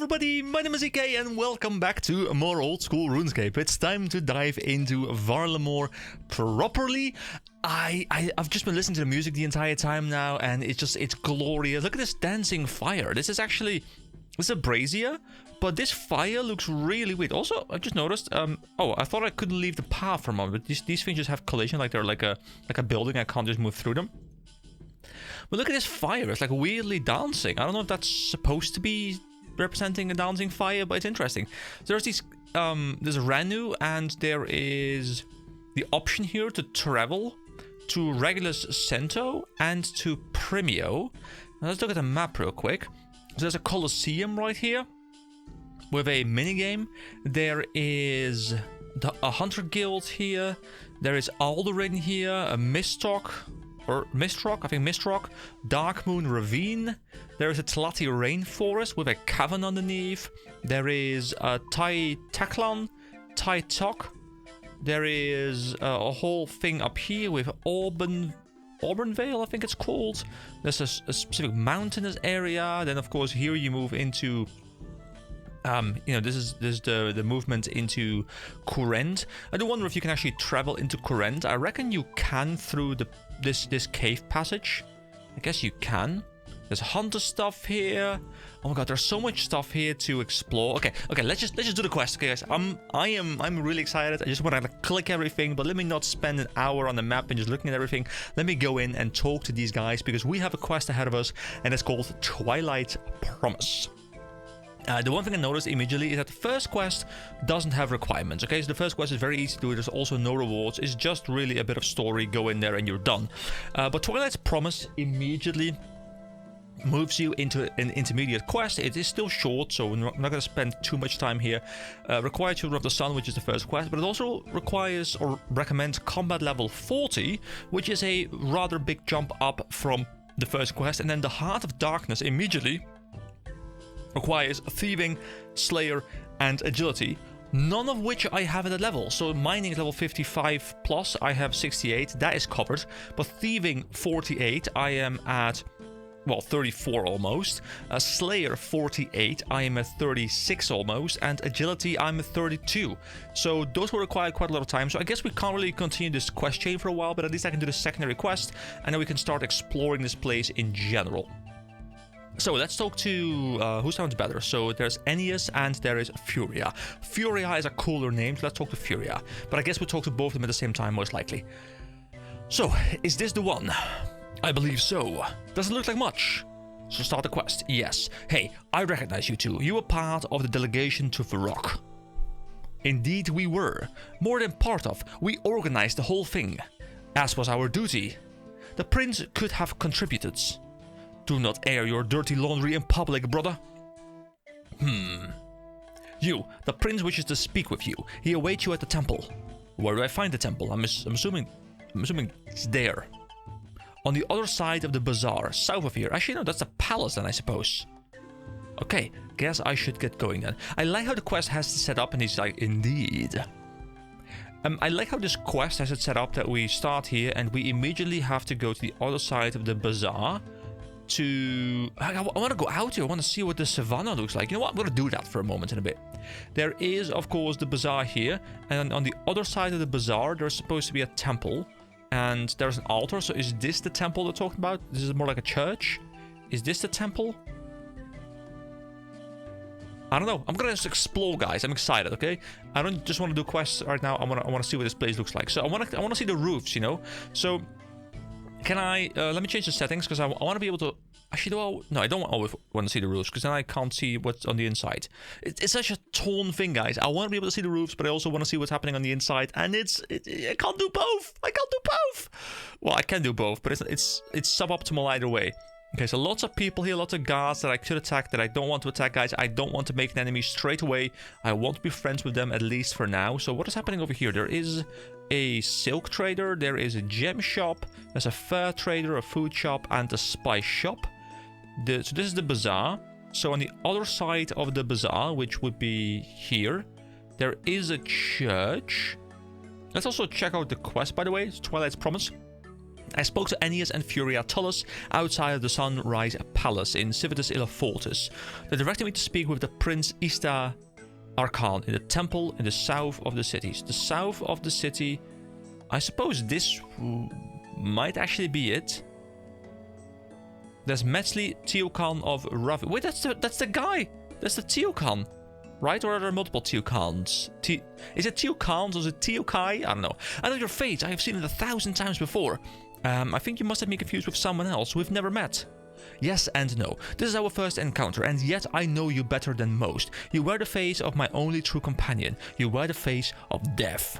everybody, my name is EK and welcome back to more old school RuneScape. It's time to dive into Varlamore properly. I've just been listening to the music the entire time now and it's glorious. Look at this dancing fire. This is a brazier, but this fire looks really weird. Also, I just noticed, oh, I thought I couldn't leave the path for a moment, but these things just have collision, like they're like a building. I can't just move through them. But look at this fire, it's like weirdly dancing. I don't know if that's supposed to be representing a dancing fire, but it's interesting. So there's there's Ranu, and there is the option here to travel to Regulus Cento and to Primio. Now let's look at the map real quick. So there's a Colosseum right here with a minigame. There is a Hunter Guild here. There is Alderin here, a Mistrock, I think Mistrock, Dark Moon Ravine. There is a Tlati Rainforest with a cavern underneath. There is a Tai Taklan, Tai Tok. There is a whole thing up here with Auburnvale, I think it's called. There's a specific mountainous area. Then, of course, here you move into... this is the movement into Kurend. I do wonder if you can actually travel into Kurend. I reckon you can through this cave passage. I guess you can. There's hunter stuff here. Oh my god, there's so much stuff here to explore. Okay, let's just do the quest. Okay, guys, I'm really excited. I just want to click everything, but let me not spend an hour on the map and just looking at everything. Let me go in and talk to these guys because we have a quest ahead of us, and it's called Twilight Promise. The one thing I noticed immediately is that the first quest doesn't have requirements, okay? So the first quest is very easy to do. There's also no rewards. It's just really a bit of story. Go in there and you're done. But Twilight's Promise immediately moves you into an intermediate quest. It is still short, so we're not going to spend too much time here. Require Children of the Sun, which is the first quest, but it also requires or recommends combat level 40, which is a rather big jump up from the first quest. And then the Heart of Darkness immediately requires Thieving, Slayer, and Agility, none of which I have at a level. So Mining is level 55 plus, I have 68, that is covered. But Thieving 48, I am at, well, 34 almost. Slayer 48, I am at 36 almost. And Agility, I'm at 32. So those will require quite a lot of time. So I guess we can't really continue this quest chain for a while, but at least I can do the secondary quest, and then we can start exploring this place in general. So let's talk to who sounds better. So there's Ennius and there is Furia. Furia is a cooler name, so let's talk to Furia. But I guess we'll talk to both of them at the same time, most likely. So, is this the one? I believe so. Doesn't look like much. So start the quest. Yes. Hey, I recognize you two. You were part of the delegation to Varrock. Indeed we were. More than part of. We organized the whole thing. As was our duty. The prince could have contributed. Do not air your dirty laundry in public, brother. You, the prince wishes to speak with you. He awaits you at the temple. Where do I find the temple? I'm assuming it's there. On the other side of the bazaar, south of here. Actually, no, that's the palace then, I suppose. Okay, guess I should get going then. I like how the quest has it set up, and he's like, indeed. I like how this quest has it set up that we start here, and we immediately have to go to the other side of the bazaar. I want to go out here. I want to see what the savannah looks like. You know what? I'm going to do that for a moment in a bit. There is, of course, the bazaar here. And on the other side of the bazaar, there's supposed to be a temple. And there's an altar. So is this the temple they're talking about? This is more like a church. Is this the temple? I don't know. I'm going to explore, guys. I'm excited, okay? I don't just want to do quests right now. I want to see what this place looks like. So I want to see the roofs, you know? So... Can I, let me change the settings, because I want to be able to, actually, no, I don't always want to see the roofs, because then I can't see what's on the inside. It's such a torn thing, guys. I want to be able to see the roofs, but I also want to see what's happening on the inside, and I can't do both. I can't do both. Well, I can do both, but it's suboptimal either way. Okay, so lots of people here, lots of guards that I could attack that I don't want to attack, guys. I don't want to make an enemy straight away. I want to be friends with them, at least for now. So what is happening over here? There is a silk trader, there is a gem shop, there's a fur trader, a food shop, and a spice shop. So this is the bazaar. So on the other side of the bazaar, which would be here, there is a church. Let's also check out the quest, by the way. It's Twilight's Promise. I spoke to Aeneas and Furia Tullus outside of the Sunrise Palace in Civitas Illa Fortis. They directed me to speak with the Prince Ista Archon in the temple in the south of the cities. The south of the city, I suppose this might actually be it. There's Metzli Teokan of Ravi. Wait, that's the guy. That's the Teokan, right? Or are there multiple Teokans? Is it Teokans or is it Teokai? I don't know. I know your face. I have seen it 1,000 times before. I think you must have me confused with someone else we've never met. Yes and no. This is our first encounter, and yet I know you better than most. You wear the face of my only true companion. You wear the face of death.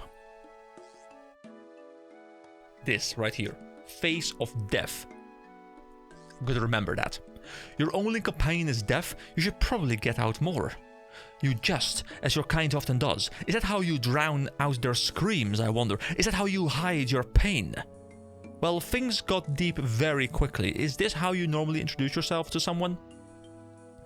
This right here. Face of death. I'm gonna remember that. Your only companion is death. You should probably get out more. You jest, as your kind often does. Is that how you drown out their screams, I wonder? Is that how you hide your pain? Well, things got deep very quickly. Is this how you normally introduce yourself to someone?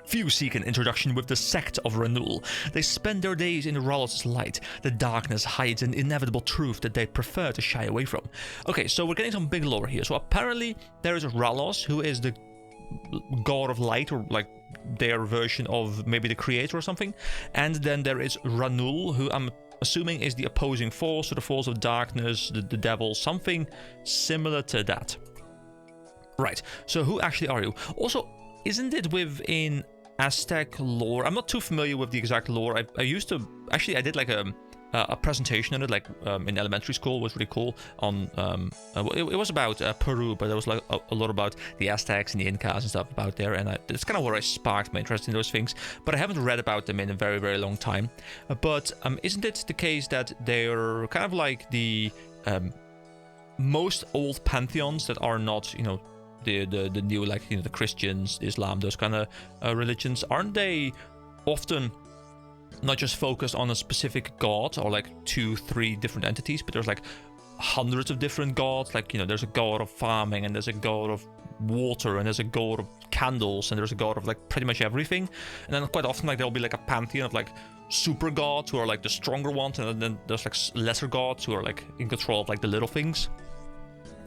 Few seek an introduction with the sect of Renewal. They spend their days in Rallos' light. The darkness hides an inevitable truth that they prefer to shy away from. Okay, so we're getting some big lore here. So apparently there is Rallos, who is the god of light, or like their version of maybe the creator or something. And then there is Ranul, who I'm assuming is the opposing force, so the force of darkness, the devil, something similar to that. Right, so who actually are you? Also, isn't it within Aztec lore? I'm not too familiar with the exact lore. I used to, actually I did like a presentation on it, like in elementary school. It was really cool. On it was about Peru, but there was like a lot about the Aztecs and the Incas and stuff about there, and it's kind of where I sparked my interest in those things. But I haven't read about them in a very, very long time. But isn't it the case that they're kind of like the most old pantheons that are not, you know, the new, like, you know, the Christians, Islam, those kind of religions? Aren't they often not just focused on a specific god or like 2-3 different entities, but there's like hundreds of different gods? Like, you know, there's a god of farming, and there's a god of water, and there's a god of candles, and there's a god of like pretty much everything. And then quite often, like, there'll be like a pantheon of like super gods who are like the stronger ones, and then there's like lesser gods who are like in control of like the little things.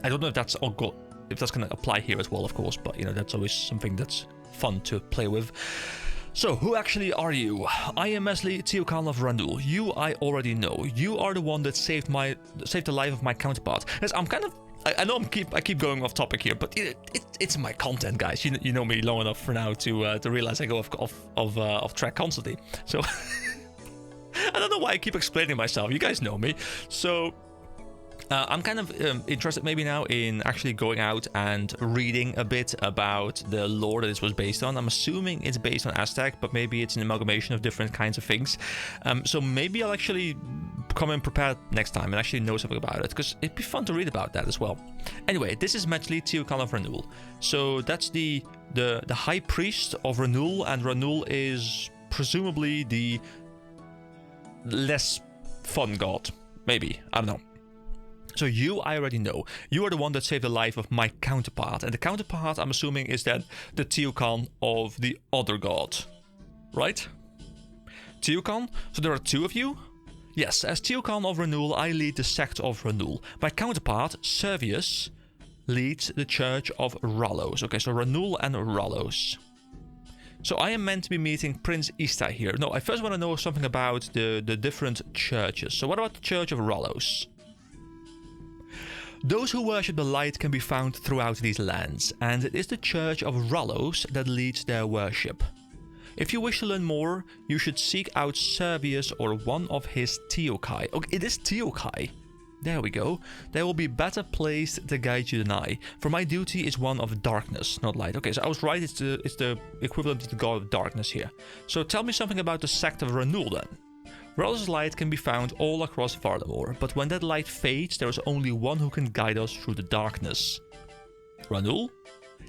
I don't know if that's all good, if that's going to apply here as well, of course, but you know, that's always something that's fun to play with. So, who actually are you? I am Metzli Teokan of Ranul. You I already know. You are the one that saved the life of my counterpart. Yes, I'm kind of, I know I keep going off topic here, but it's my content, guys. You know me long enough for now to realize I go off track constantly. So I don't know why I keep explaining myself. You guys know me. So I'm kind of interested maybe now in actually going out and reading a bit about the lore that this was based on. I'm assuming it's based on Aztec, but maybe it's an amalgamation of different kinds of things. So maybe I'll actually come in prepared next time and actually know something about it, because it'd be fun to read about that as well. Anyway, this is Metzli Teokan of Renewal. So that's the high priest of Renewal, and Renewal is presumably the less fun god. Maybe, I don't know. So you, I already know. You are the one that saved the life of my counterpart. And the counterpart, I'm assuming, is then the Teokan of the other god. Right? Teokan? So there are two of you? Yes, as Teokan of Renewal, I lead the sect of Renewal. My counterpart, Servius, leads the church of Rallos. Okay, so Renewal and Rallos. So I am meant to be meeting Prince Ista here. No, I first want to know something about the different churches. So what about the church of Rallos? Those who worship the light can be found throughout these lands, and it is the Church of Rallos that leads their worship. If you wish to learn more, you should seek out Servius or one of his Teokai. Okay, it is Teokai. There we go. They will be better placed to guide you than I, for my duty is one of darkness, not light. Okay, so I was right, it's the equivalent of the god of darkness here. So tell me something about the sect of Renewal then. Rallos' light can be found all across Varlamore, but when that light fades, there is only one who can guide us through the darkness. Renewal?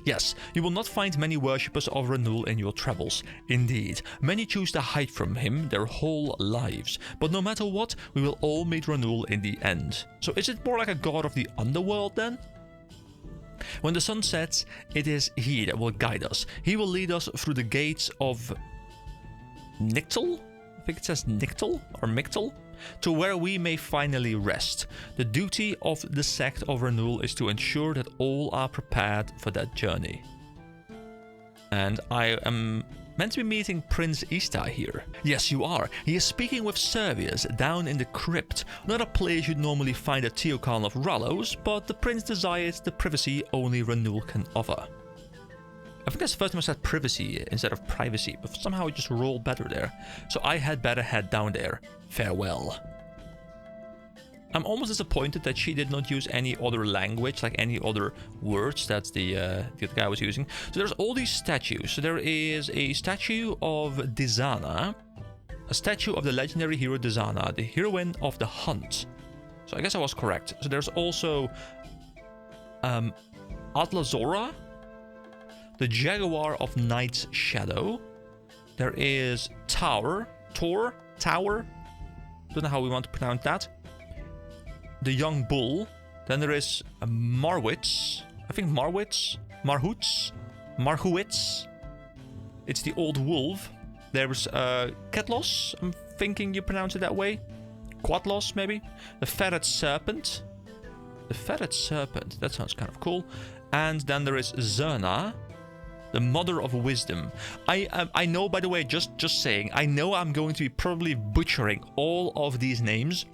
Yes, you will not find many worshippers of Renewal in your travels. Indeed, many choose to hide from him their whole lives, but no matter what, we will all meet Renewal in the end. So is it more like a god of the underworld then? When the sun sets, it is he that will guide us. He will lead us through the gates of Nictal? I think it says Nictal or Mictal. to where we may finally rest. The duty of the sect of renewal is to ensure that all are prepared for that journey. And I am meant to be meeting Prince Ishtar here. Yes, you are. He is speaking with Servius down in the crypt. Not a place you'd normally find a Teokan of Rallos, but the prince desires the privacy only renewal can offer. I think that's the first time I said privacy instead of privacy, but somehow it just rolled better there. So I had better head down there. Farewell. I'm almost disappointed that she did not use any other language, like any other words that the other guy was using. So there's all these statues. So there is a statue of Dizana, a statue of the legendary hero Dizana, the heroine of the hunt. So I guess I was correct. So there's also Atlazora, the Jaguar of Night's Shadow. There is Tower, don't know how we want to pronounce that. The Young Bull. Then there is Marwitz. I think Marwitz. Marhuitz. It's the Old Wolf. There's Ketlos. I'm thinking you pronounce it that way. Quatlos, maybe. The Ferret Serpent. The Ferret Serpent. That sounds kind of cool. And then there is Zerna, the Mother of Wisdom. I know, by the way, just saying, I know I'm going to be probably butchering all of these names.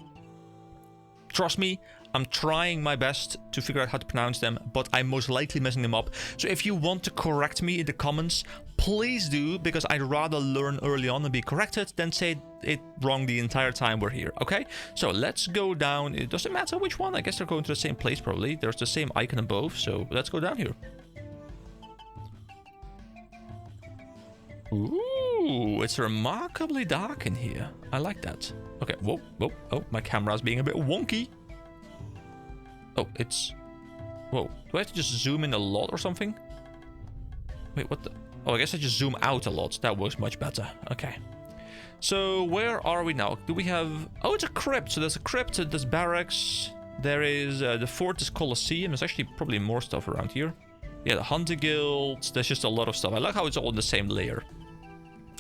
Trust me, I'm trying my best to figure out how to pronounce them, but I'm most likely messing them up. So if you want to correct me in the comments, please do, because I'd rather learn early on and be corrected than say it wrong the entire time we're here, okay? So let's go down. It doesn't matter which one. I guess they're going to the same place probably. There's the same icon in both, so let's go down here. Ooh, it's remarkably dark in here. I like that. Okay, whoa. Oh, my camera's being a bit wonky. Oh, it's... Whoa, do I have to just zoom in a lot or something? Wait, what the... Oh, I guess I just zoom out a lot. That works much better. Okay. So, where are we now? Do we have... Oh, it's a crypt. So there's a crypt, there's barracks. There is the Fortress Colosseum. There's actually probably more stuff around here. Yeah, the Hunter Guild. There's just a lot of stuff. I like how it's all in the same layer.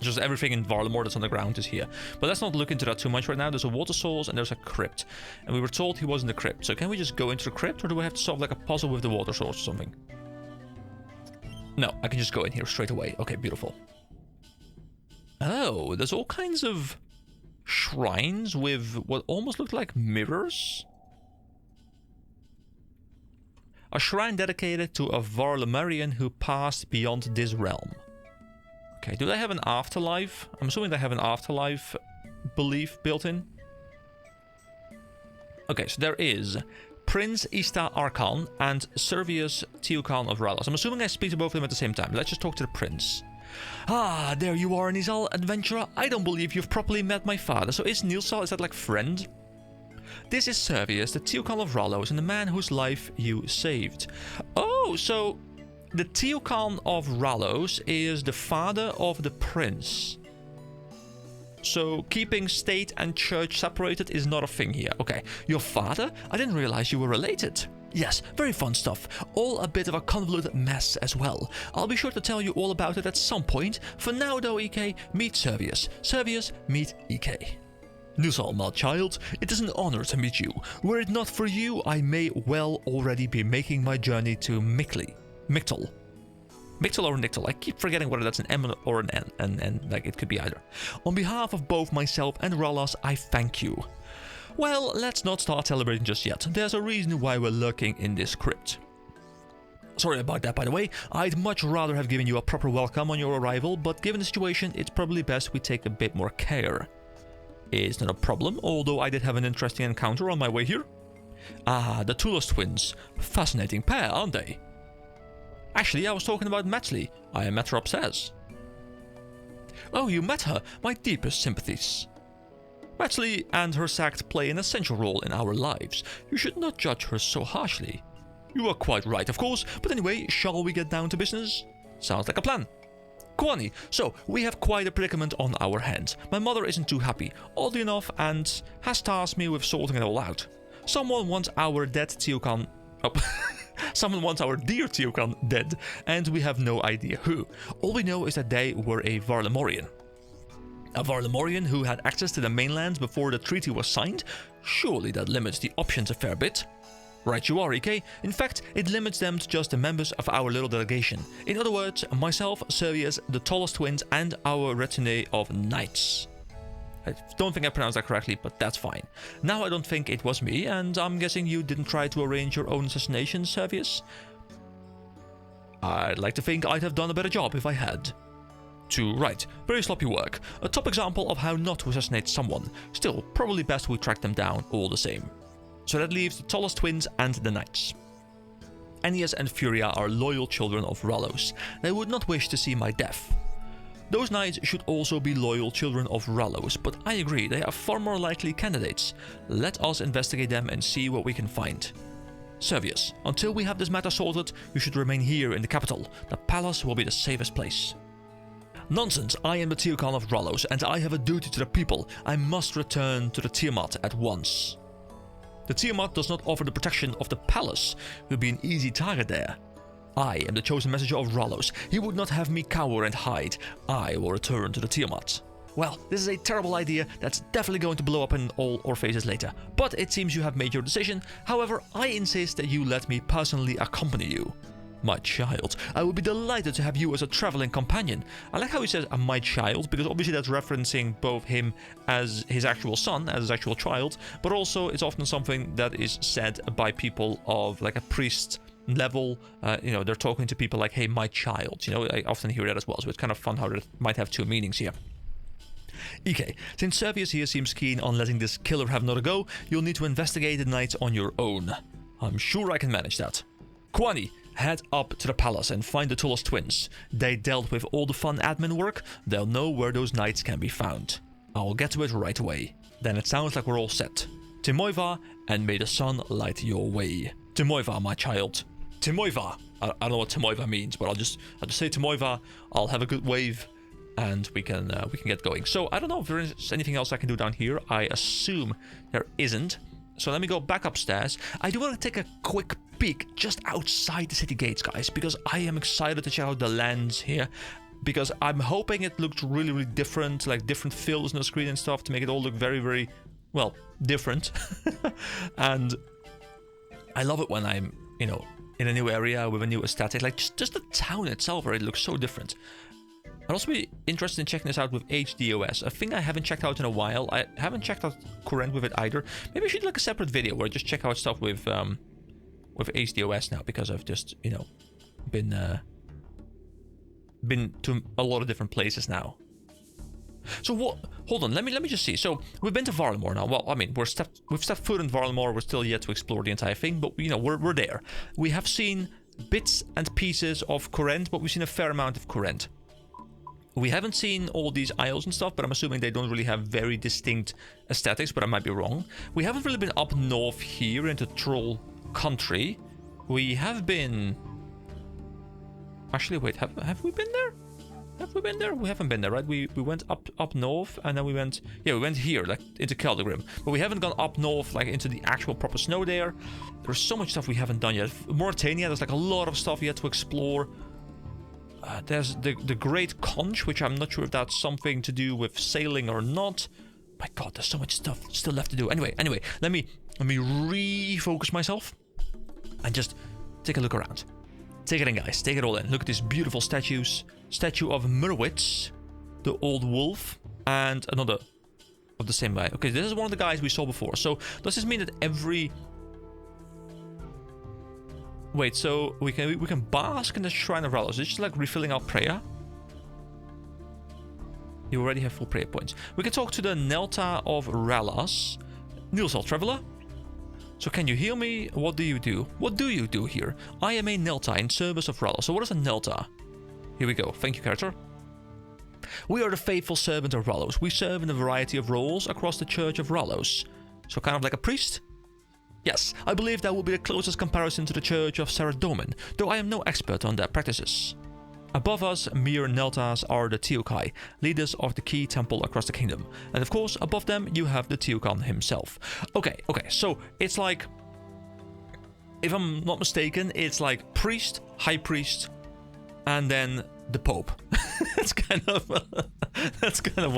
Just everything in Varlamore that's on the ground is here. But let's not look into that too much right now. There's a water source and there's a crypt. And we were told he was in the crypt. So can we just go into the crypt, or do we have to solve like a puzzle with the water source or something? No, I can just go in here straight away. Okay, beautiful. Oh, there's all kinds of shrines with what almost look like mirrors. A shrine dedicated to a Varlamorian who passed beyond this realm. Okay, do they have an afterlife? I'm assuming they have an afterlife belief built in. Okay, so there is Prince Ishtar Arkan and Servius Teokan of Rallos. I'm assuming I speak to both of them at the same time. Let's just talk to the prince. Ah, there you are, Nilsal, adventurer. I don't believe you've properly met my father. So is Nilsal, is that like friend? This is Servius, the Teokan of Rallos, and the man whose life you saved. Oh, so the Teokan of Rallos is the father of the prince. So keeping state and church separated is not a thing here. Okay, your father? I didn't realize you were related. Yes, very fun stuff. All a bit of a convoluted mess as well. I'll be sure to tell you all about it at some point. For now though, EK, meet Servius. Servius, meet EK. Nilsal, my child, it is an honor to meet you. Were it not for you, I may well already be making my journey to Mictal. Mictal or Nictal? I keep forgetting whether that's an M or an N, and like it could be either. On behalf of both myself and Rallos, I thank you. Well, let's not start celebrating just yet. There's a reason why we're lurking in this crypt. Sorry about that, by the way. I'd much rather have given you a proper welcome on your arrival, but given the situation, it's probably best we take a bit more care. It's not a problem, although I did have an interesting encounter on my way here. Ah, the Tulos twins. Fascinating pair, aren't they? Actually, I was talking about Metzli. I met her upstairs. Oh, you met her? My deepest sympathies. Metzli and her sect play an essential role in our lives. You should not judge her so harshly. You are quite right, of course, but anyway, shall we get down to business? Sounds like a plan. Kwani, so we have quite a predicament on our hands. My mother isn't too happy, oddly enough, and has tasked me with sorting it all out. Someone wants our dead Teokan... Oh, someone wants our dear Teokan dead, and we have no idea who. All we know is that they were a Varlamorian. A Varlamorian who had access to the mainland before the treaty was signed? Surely that limits the options a fair bit. Right you are, EK. In fact, it limits them to just the members of our little delegation. In other words, myself, Servius, the tallest twins, and our retinue of knights. I don't think I pronounced that correctly, but that's fine. Now I don't think it was me, and I'm guessing you didn't try to arrange your own assassination, Servius? I'd like to think I'd have done a better job if I had. To right, very sloppy work. A top example of how not to assassinate someone. Still, probably best we track them down all the same. So that leaves the tallest twins and the knights. Ennius and Furia are loyal children of Rallos. They would not wish to see my death. Those knights should also be loyal children of Rallos, but I agree, they are far more likely candidates. Let us investigate them and see what we can find. Servius, until we have this matter sorted, you should remain here in the capital. The palace will be the safest place. Nonsense, I am the Teocon of Rallos, and I have a duty to the people. I must return to the Tiamat at once. The Tiamat does not offer the protection of the palace. You'll be an easy target there. I am the chosen messenger of Rallos. He would not have me cower and hide. I will return to the Tiamat. Well, this is a terrible idea that's definitely going to blow up in all our faces later. But it seems you have made your decision. However, I insist that you let me personally accompany you. My child, I would be delighted to have you as a traveling companion. I like how he says my child, because obviously that's referencing both him as his actual son, as his actual child, but also it's often something that is said by people of like a priest level. They're talking to people like, hey, my child. I often hear that as well, so it's kind of fun how it might have two meanings here. EK, since Servius here seems keen on letting this killer have another go, you'll need to investigate the knights on your own. I'm sure I can manage that. Kwani, head up to the palace and find the tallest twins. They dealt with all the fun admin work. They'll know where those knights can be found. I'll get to it right away. Then it sounds like we're all set. Timoiva, and may the sun light your way. Timoiva, my child. Timoiva. I don't know what Timoiva means, but I'll just say Timoiva. I'll have a good wave, and we can get going. So I don't know if there is anything else I can do down here. I assume there isn't. So let me go back upstairs. I do want to take a quick peek just outside the city gates, guys, because I am excited to check out the lands here, because I'm hoping it looks really, really different, like different fills on the screen and stuff to make it all look very, very, well, different. And I love it when I'm, in a new area with a new aesthetic, like just the town itself already looks so different. I'd also be interested in checking this out with HDOS, a thing I haven't checked out in a while. I haven't checked out Current with it either. Maybe I should do like a separate video where I just check out stuff with HDOS now, because I've just, been to a lot of different places now. So what? Hold on, let me just see. So we've been to Varlamore now. Well, I mean, we've stepped foot in Varlamore. We're still yet to explore the entire thing, but we're there. We have seen bits and pieces of Current, but we've seen a fair amount of Current. We haven't seen all these isles and stuff, but I'm assuming they don't really have very distinct aesthetics, but I might be wrong. We haven't really been up north here into Troll Country. We have been... Actually, wait, have we been there? Have we been there? We haven't been there, right? We went up north, and then we went... Yeah, we went here, like, into Keldegrim. But we haven't gone up north, like, into the actual proper snow there. There's so much stuff we haven't done yet. Mauritania, there's, like, a lot of stuff yet to explore. There's the Great Conch, which I'm not sure if that's something to do with sailing or not. My god, there's so much stuff still left to do. Anyway, let me refocus myself and just take a look around. Take it in, guys. Take it all in. Look at these beautiful statues. Statue of Merwitz, the old wolf, and another of the same guy. Okay, this is one of the guys we saw before. So does this mean that every... Wait, so we can bask in the Shrine of Rallos. Is it just like refilling our prayer? You already have full prayer points. We can talk to the Nelta of Rallas. Nilsal Traveler. So can you heal me? What do you do? What do you do here? I am a Nelta in service of Rallos. So what is a Nelta? Here we go. Thank you, character. We are the faithful servant of Rallos. We serve in a variety of roles across the Church of Rallos. So kind of like a priest? Yes, I believe that will be the closest comparison to the Church of Saradomin, though I am no expert on their practices. Above us, mere Neltas are the Teokai, leaders of the key temple across the kingdom. And of course, above them, you have the Teokan himself. Okay, so it's like, if I'm not mistaken, it's like priest, high priest, and then the Pope. that's kind of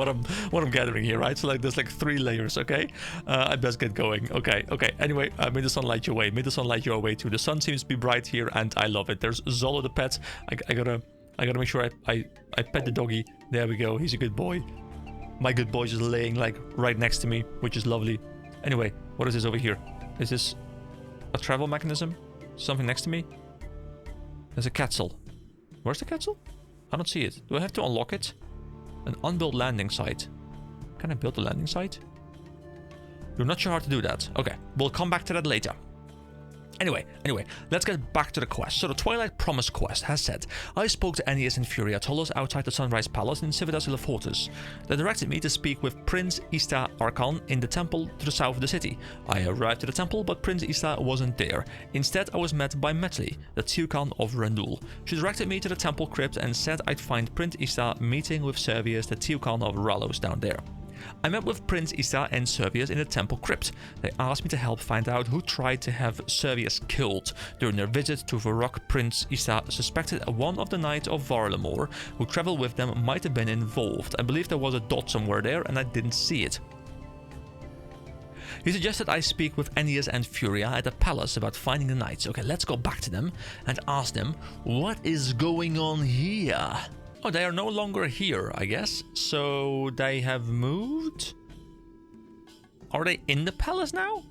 what I'm gathering here, right? So like there's like 3 layers. Okay, I best get going. Okay. Anyway, may the sun light your way. May the sun light your way too. The sun seems to be bright here, and I love it. There's Zolo the pet. I gotta make sure I pet the doggy. There we go. He's a good boy. My good boy just laying like right next to me, which is lovely. Anyway, what is this over here? Is this a travel mechanism? Something next to me? There's a castle. Where's the castle? I don't see it. Do I have to unlock it? An unbuilt landing site. Can I build a landing site? You're not sure how to do that. Okay, we'll come back to that later. Anyway, let's get back to the quest. So the Twilight Promise quest has said, I spoke to Aeneas and Furia, told us outside the Sunrise Palace in Civitas Fortress. They directed me to speak with Prince Ista Archon in the temple to the south of the city. I arrived at the temple, but Prince Ista wasn't there. Instead, I was met by Metli, the Teucon of Rendul. She directed me to the temple crypt and said I'd find Prince Ista meeting with Servius, the Teucon of Ralos down there. I met with Prince Ista and Servius in the temple crypt. They asked me to help find out who tried to have Servius killed. During their visit to Varrock, Prince Ista suspected one of the knights of Varlamore who traveled with them might have been involved. I believe there was a dot somewhere there and I didn't see it. He suggested I speak with Aeneas and Furia at the palace about finding the knights. Okay, let's go back to them and ask them what is going on here. Oh, they are no longer here, I guess. So they have moved? Are they in the palace now?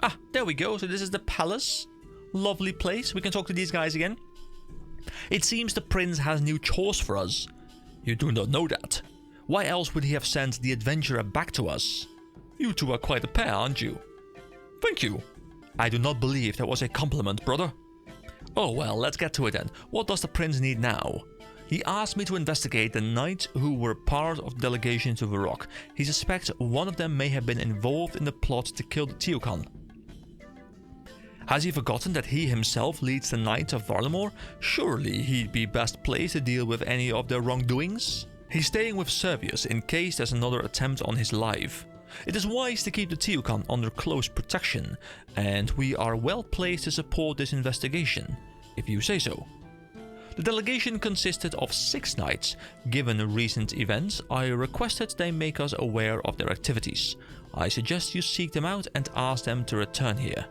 Ah, there we go. So this is the palace. Lovely place. We can talk to these guys again. It seems the prince has new chores for us. You do not know that. Why else would he have sent the adventurer back to us? You two are quite a pair, aren't you? Thank you. I do not believe that was a compliment, brother. Oh well, let's get to it then. What does the prince need now? He asked me to investigate the knights who were part of the delegation to Varrock. He suspects one of them may have been involved in the plot to kill the Teucon. Has he forgotten that he himself leads the Knights of Varlamore? Surely he'd be best placed to deal with any of their wrongdoings? He's staying with Servius in case there's another attempt on his life. It is wise to keep the Teucon under close protection, and we are well placed to support this investigation, if you say so. The delegation consisted of 6 knights. Given recent events, I requested they make us aware of their activities. I suggest you seek them out and ask them to return here.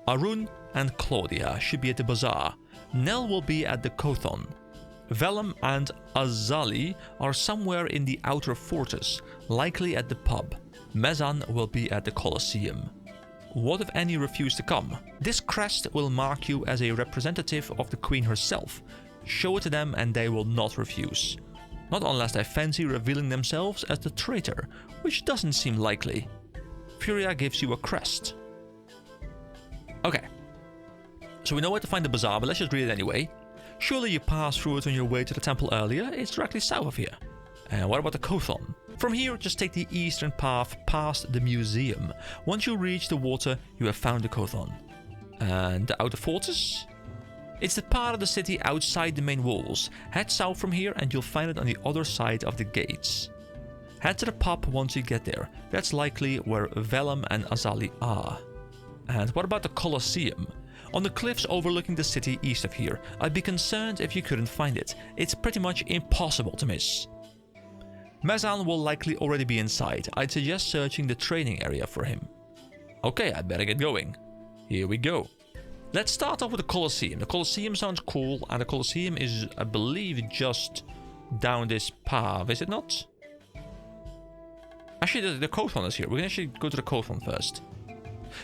Arun and Claudia should be at the bazaar. Nell will be at the Kothon. Vellum and Azali are somewhere in the outer fortress, likely at the pub. Mezan will be at the Colosseum. What if any refuse to come? This crest will mark you as a representative of the Queen herself. Show it to them and they will not refuse. Not unless they fancy revealing themselves as the traitor, which doesn't seem likely. Furia gives you a crest. Okay. So we know where to find the bazaar, but let's just read it anyway. Surely you passed through it on your way to the temple earlier. It's directly south of here. And what about the Kothon? From here, just take the eastern path past the museum. Once you reach the water, you have found the Kothon. And the outer fortress? It's the part of the city outside the main walls. Head south from here and you'll find it on the other side of the gates. Head to the pub once you get there. That's likely where Vellum and Azali are. And what about the Colosseum? On the cliffs overlooking the city east of here. I'd be concerned if you couldn't find it. It's pretty much impossible to miss. Mezan will likely already be inside. I'd suggest searching the training area for him. Okay, I'd better get going. Here we go. Let's start off with the Colosseum. The Colosseum sounds cool, and the Colosseum is, I believe, just down this path, is it not? Actually, the Kothon is here. We can actually go to the Kothon first.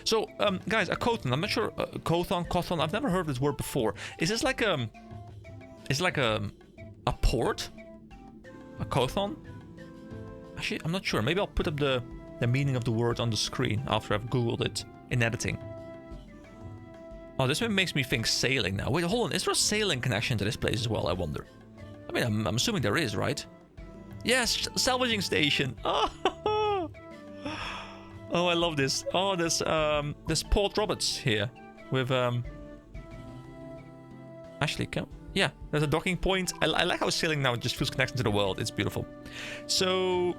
So, guys, a Kothon. I'm not sure. Kothon. I've never heard this word before. Is this like a? Is it like a port? A Kothon? Actually, I'm not sure. Maybe I'll put up the meaning of the word on the screen after I've googled it in editing. Oh, this one makes me think sailing now. Wait, hold on. Is there a sailing connection to this place as well? I wonder. I mean, I'm assuming there is, right? Yes, salvaging station. Oh, oh, I love this. Oh, there's Port Roberts here with Actually, yeah, there's a docking point. I like how sailing now just feels connected to the world. It's beautiful. So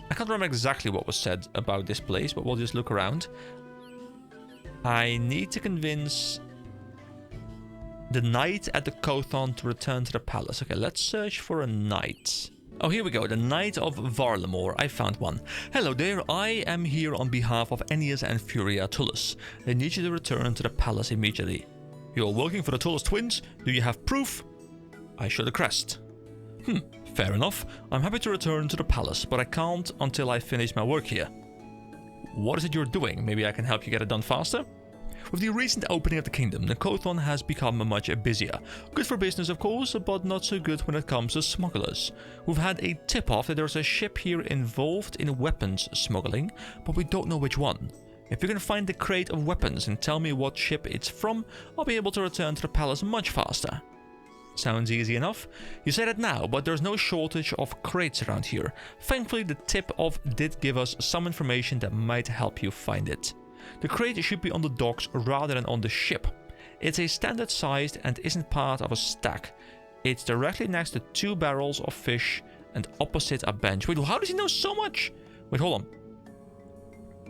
I can't remember exactly what was said about this place, but we'll just look around. I need to convince The knight at the Kothon to return to the palace. Okay, let's search for a knight. Oh, here we go. The Knight of Varlamore. I found one. Hello there. I am here on behalf of Ennius and Furia Tullus. They need you to return to the palace immediately. You're working for the Tullus twins. Do you have proof? I show the crest. Fair enough. I'm happy to return to the palace, but I can't until I finish my work here. What is it you're doing? Maybe I can help you get it done faster? With the recent opening of the kingdom, the Kothon has become much busier. Good for business, of course, but not so good when it comes to smugglers. We've had a tip-off that there's a ship here involved in weapons smuggling, but we don't know which one. If you can find the crate of weapons and tell me what ship it's from, I'll be able to return to the palace much faster. Sounds easy enough. You say that now, but there's no shortage of crates around here. Thankfully, the tip-off did give us some information that might help you find it. The crate should be on the docks rather than on the ship. It's a standard sized and isn't part of a stack. It's directly next to 2 barrels of fish and opposite a bench. Wait, how does he know so much? Wait, hold on.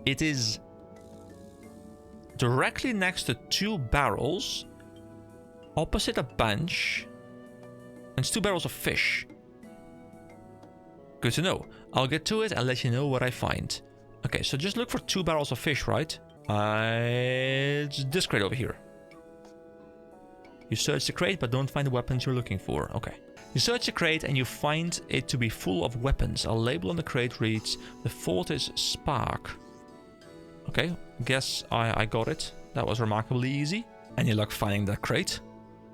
It is directly next to 2 barrels, opposite a bench, and it's 2 barrels of fish. Good to know. I'll get to it and let you know what I find. Okay, so just look for 2 barrels of fish, right? It's this crate over here. You search the crate, but don't find the weapons you're looking for. Okay. You search the crate and you find it to be full of weapons. A label on the crate reads, "The Fortis Spark." Okay, guess I got it. That was remarkably easy. Any luck finding that crate?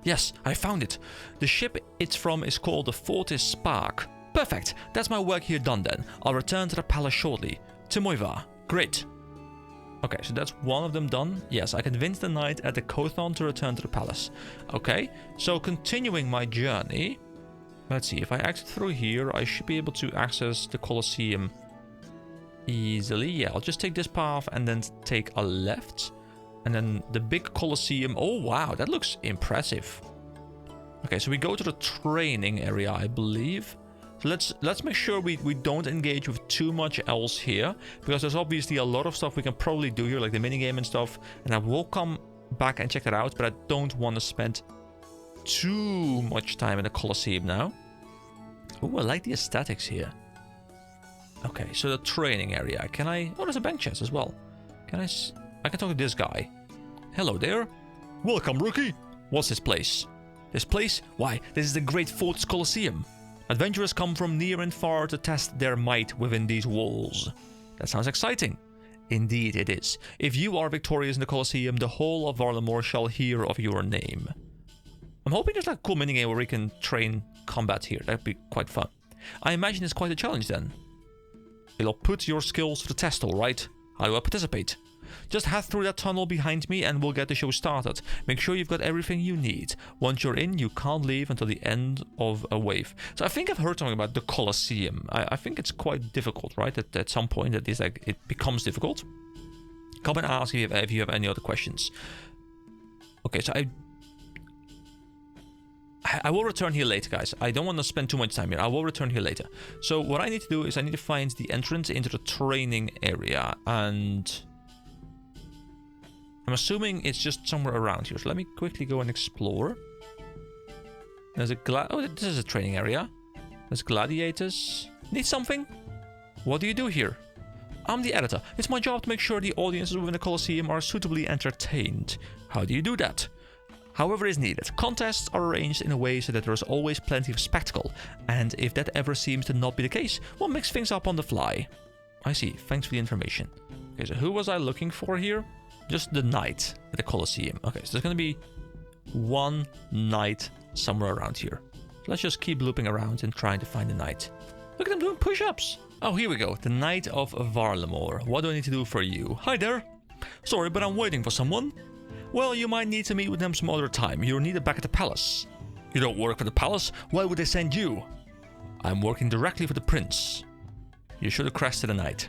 Yes, I found it. The ship it's from is called the Fortis Spark. Perfect. That's my work here done then. I'll return to the palace shortly. Timoiva. Great. Okay, so that's one of them done. Yes, I convinced the knight at the Kothon to return to the palace. Okay, so continuing my journey. Let's see, if I exit through here, I should be able to access the Colosseum easily. Yeah, I'll just take this path and then take a left. And then the big Colosseum. Oh, wow, that looks impressive. Okay, so we go to the training area, I believe. So let's make sure we don't engage with too much else here, because there's obviously a lot of stuff we can probably do here, like the minigame and stuff, and I will come back and check that out, but I don't want to spend too much time in the Colosseum now. Oh, I like the aesthetics here. Okay, so the training area. Can I... Oh, there's a bank chest as well. I can talk to this guy. Hello there. Welcome, rookie. What's this place? This place? Why, this is the Great Forts Colosseum. Adventurers come from near and far to test their might within these walls. That sounds exciting. Indeed it is. If you are victorious in the Colosseum, the whole of Varlamore shall hear of your name. I'm hoping there's like a cool minigame where we can train combat here. That'd be quite fun. I imagine it's quite a challenge then. It'll put your skills to the test, alright? How do I participate? Just head through that tunnel behind me and we'll get the show started. Make sure you've got everything you need. Once you're in, you can't leave until the end of a wave. So I think I've heard something about the Colosseum. I think it's quite difficult, right? At some point it becomes difficult. Come and ask if you have any other questions. Okay, so I will return here later, guys. I don't want to spend too much time here. I will return here later. So what I need to do is I need to find the entrance into the training area, and I'm assuming it's just somewhere around here. So let me quickly go and explore. There's a oh, this is a training area. There's gladiators. Need something? What do you do here? I'm the editor. It's my job to make sure the audiences within the Colosseum are suitably entertained. How do you do that? However is needed. Contests are arranged in a way so that there is always plenty of spectacle, and if that ever seems to not be the case, we'll mix things up on the fly. I see. Thanks for the information. Okay, so who was I looking for here? Just the knight at the Colosseum. Okay, so there's going to be one knight somewhere around here. Let's just keep looping around and trying to find the knight. Look at them doing push-ups. Oh, here we go. The Knight of Varlamore. What do I need to do for you? Hi there. Sorry, but I'm waiting for someone. Well, you might need to meet with them some other time. You're needed back at the palace. You don't work for the palace? Why would they send you? I'm working directly for the prince. You should have crested the knight.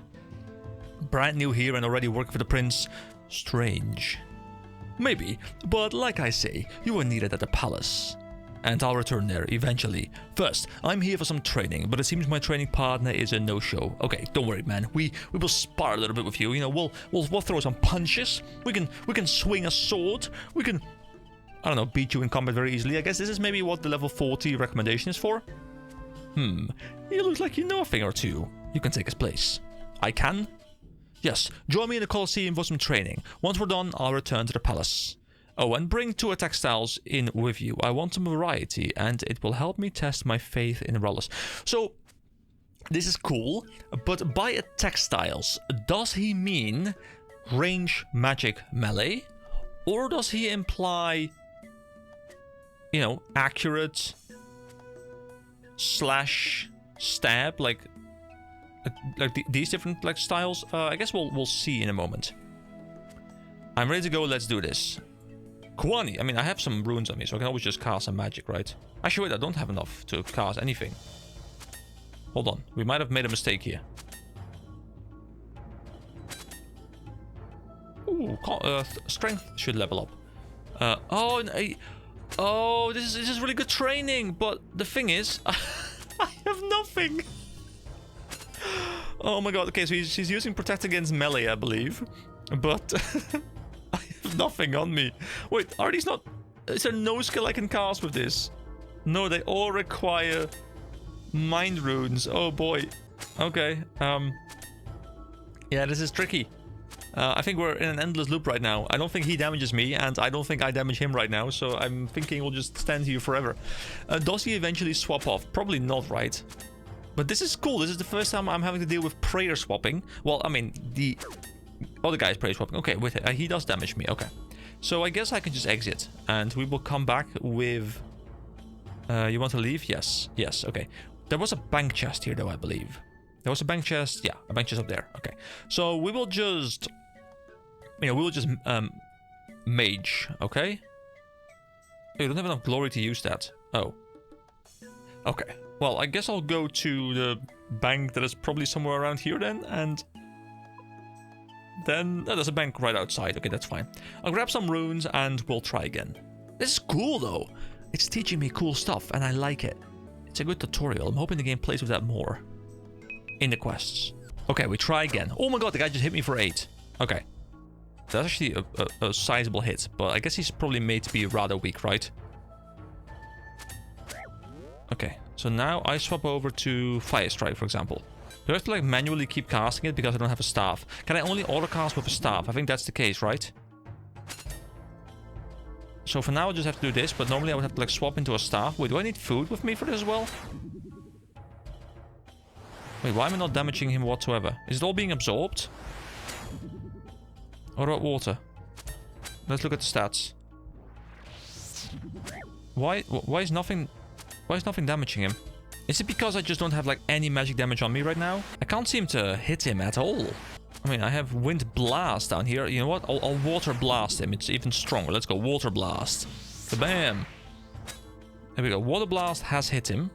Brand new here and already working for the prince? Strange. Maybe, but like I say, you are needed at the palace. And I'll return there eventually. First, I'm here for some training, but it seems my training partner is a no-show. Okay, don't worry, man. We will spar a little bit with you. You know, we'll throw some punches. We can swing a sword. We can I don't know, beat you in combat very easily. I guess this is maybe what the level 40 recommendation is for. You look like you know a thing or two. You can take his place. I can? Yes, join me in the Colosseum for some training. Once we're done, I'll return to the palace. Oh, and bring 2 attack styles in with you. I want some variety, and it will help me test my faith in Rullis. So, this is cool, but by attack styles, does he mean range, magic, melee? Or does he imply, you know, accurate slash stab, like these different like styles? I guess we'll see in a moment. I'm ready to go. Let's do this. Kwani. I mean, I have some runes on me, so I can always just cast some magic, right? Actually, wait, I don't have enough to cast anything. Hold on. We might have made a mistake here. Ooh, strength should level up. Oh, this is really good training, but the thing is, I have nothing. Oh my god, okay, so she's using Protect against melee, I believe. But I have nothing on me. Wait, are these not... Is there no skill I can cast with this? No, they all require mind runes. Oh boy. Okay, yeah, this is tricky. I think we're in an endless loop right now. I don't think he damages me, and I don't think I damage him right now, so I'm thinking we'll just stand here forever. Does he eventually swap off? Probably not, right? But this is cool. This is the first time I'm having to deal with prayer swapping. Well, I mean, the other guy is prayer swapping. Okay, with it. He does damage me. Okay. So I guess I can just exit, and we will come back with... you want to leave? Yes. Yes, okay. There was a bank chest here, though, I believe. There was a bank chest. Yeah, a bank chest up there. Okay. So we will just... You know, we will just mage, okay? Oh, you don't have enough glory to use that. Oh. Okay. Well, I guess I'll go to the bank that is probably somewhere around here then, and then... Oh, there's a bank right outside. Okay, that's fine. I'll grab some runes and we'll try again. This is cool, though. It's teaching me cool stuff, and I like it. It's a good tutorial. I'm hoping the game plays with that more in the quests. Okay, we try again. Oh my god, the guy just hit me for 8. Okay. That's actually a sizable hit, but I guess he's probably made to be rather weak, right? Okay, so now I swap over to Fire Strike, for example. Do I have to like manually keep casting it because I don't have a staff? Can I only auto-cast with a staff? I think that's the case, right? So for now I'll just have to do this, but normally I would have to like swap into a staff. Wait, do I need food with me for this as well? Wait, why am I not damaging him whatsoever? Is it all being absorbed? What about water? Let's look at the stats. Why is nothing damaging him? Is it because I just don't have like any magic damage on me right now? I can't seem to hit him at all. I mean, I have Wind Blast down here. You know what? I'll Water Blast him. It's even stronger. Let's go Water Blast. Kabam! There we go. Water Blast has hit him.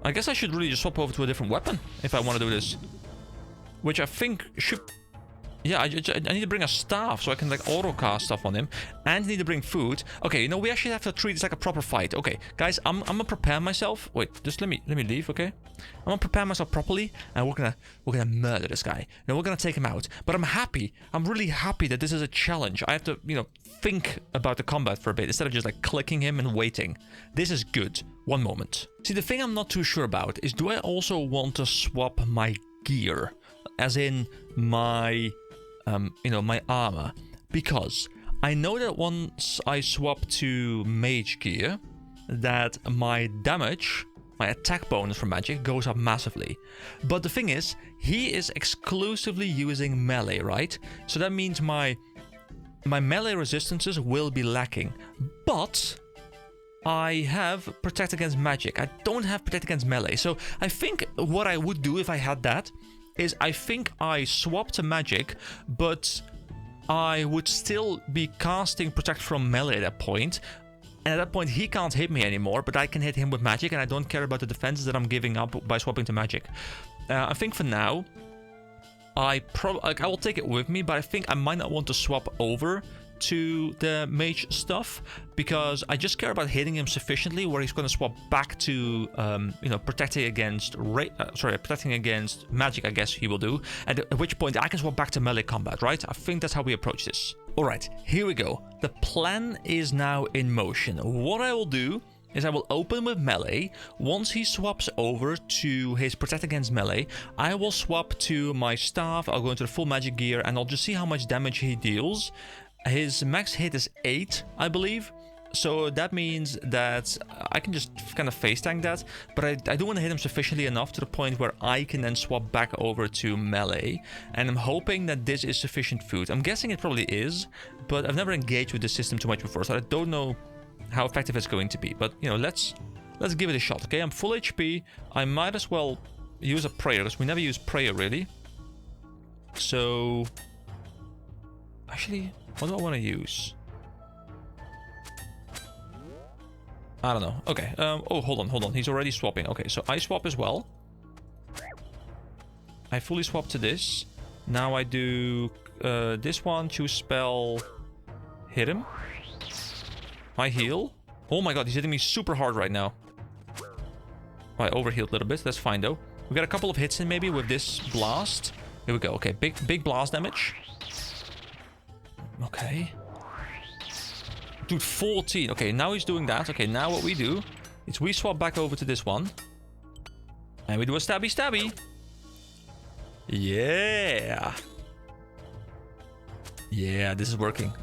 I guess I should really just swap over to a different weapon if I want to do this. Which I think should... Yeah, I need to bring a staff so I can like auto-cast stuff on him. And I need to bring food. Okay, you know, we actually have to treat this like a proper fight. Okay, guys, I'm gonna prepare myself. Wait, just let me leave, okay? I'm gonna prepare myself properly, and we're gonna murder this guy. Now we're gonna take him out. But I'm happy. I'm really happy that this is a challenge. I have to, you know, think about the combat for a bit instead of just like clicking him and waiting. This is good. One moment. See, the thing I'm not too sure about is, do I also want to swap my gear? As in my... you know, my armor, because I know that once I swap to mage gear, that my damage, my attack bonus from magic goes up massively. But the thing is, he is exclusively using melee, right? So that means my melee resistances will be lacking. But I have Protect Against Magic. I don't have Protect Against Melee. So I think what I would do if I had that is I think I swap to magic, but I would still be casting Protect from melee at that point. And at that point, he can't hit me anymore, but I can hit him with magic, and I don't care about the defenses that I'm giving up by swapping to magic. I think for now, I will take it with me, but I think I might not want to swap over to the mage stuff, because I just care about hitting him sufficiently where he's going to swap back to you know, protecting against magic, I guess he will do, and at which point I can swap back to melee combat, right? I think that's how we approach this. Alright, here we go. The plan is now in motion. What I will do is I will open with melee. Once he swaps over to his protect against melee, I will swap to my staff. I'll go into the full magic gear and I'll just see how much damage he deals. His max hit is 8, I believe. So that means that I can just kind of face tank that, but I don't want to hit him sufficiently enough to the point where I can then swap back over to melee. And I'm hoping that this is sufficient food. I'm guessing it probably is, but I've never engaged with this system too much before, so I don't know how effective it's going to be. But, you know, let's give it a shot, okay? I'm full HP. I might as well use a prayer, because we never use prayer, really. So, actually, what do I want to use? I don't know. Okay. Oh, hold on. He's already swapping. Okay, so I swap as well. I fully swap to this. Now I do this one, choose spell, hit him. I heal. Oh my god, he's hitting me super hard right now. I overhealed a little bit. That's fine though. We got a couple of hits in maybe with this blast. Here we go. Okay, big blast damage. Okay. Dude, 14. Okay, now he's doing that. Okay, now what we do is we swap back over to this one. And we do a stabby. Yeah. Yeah, this is working.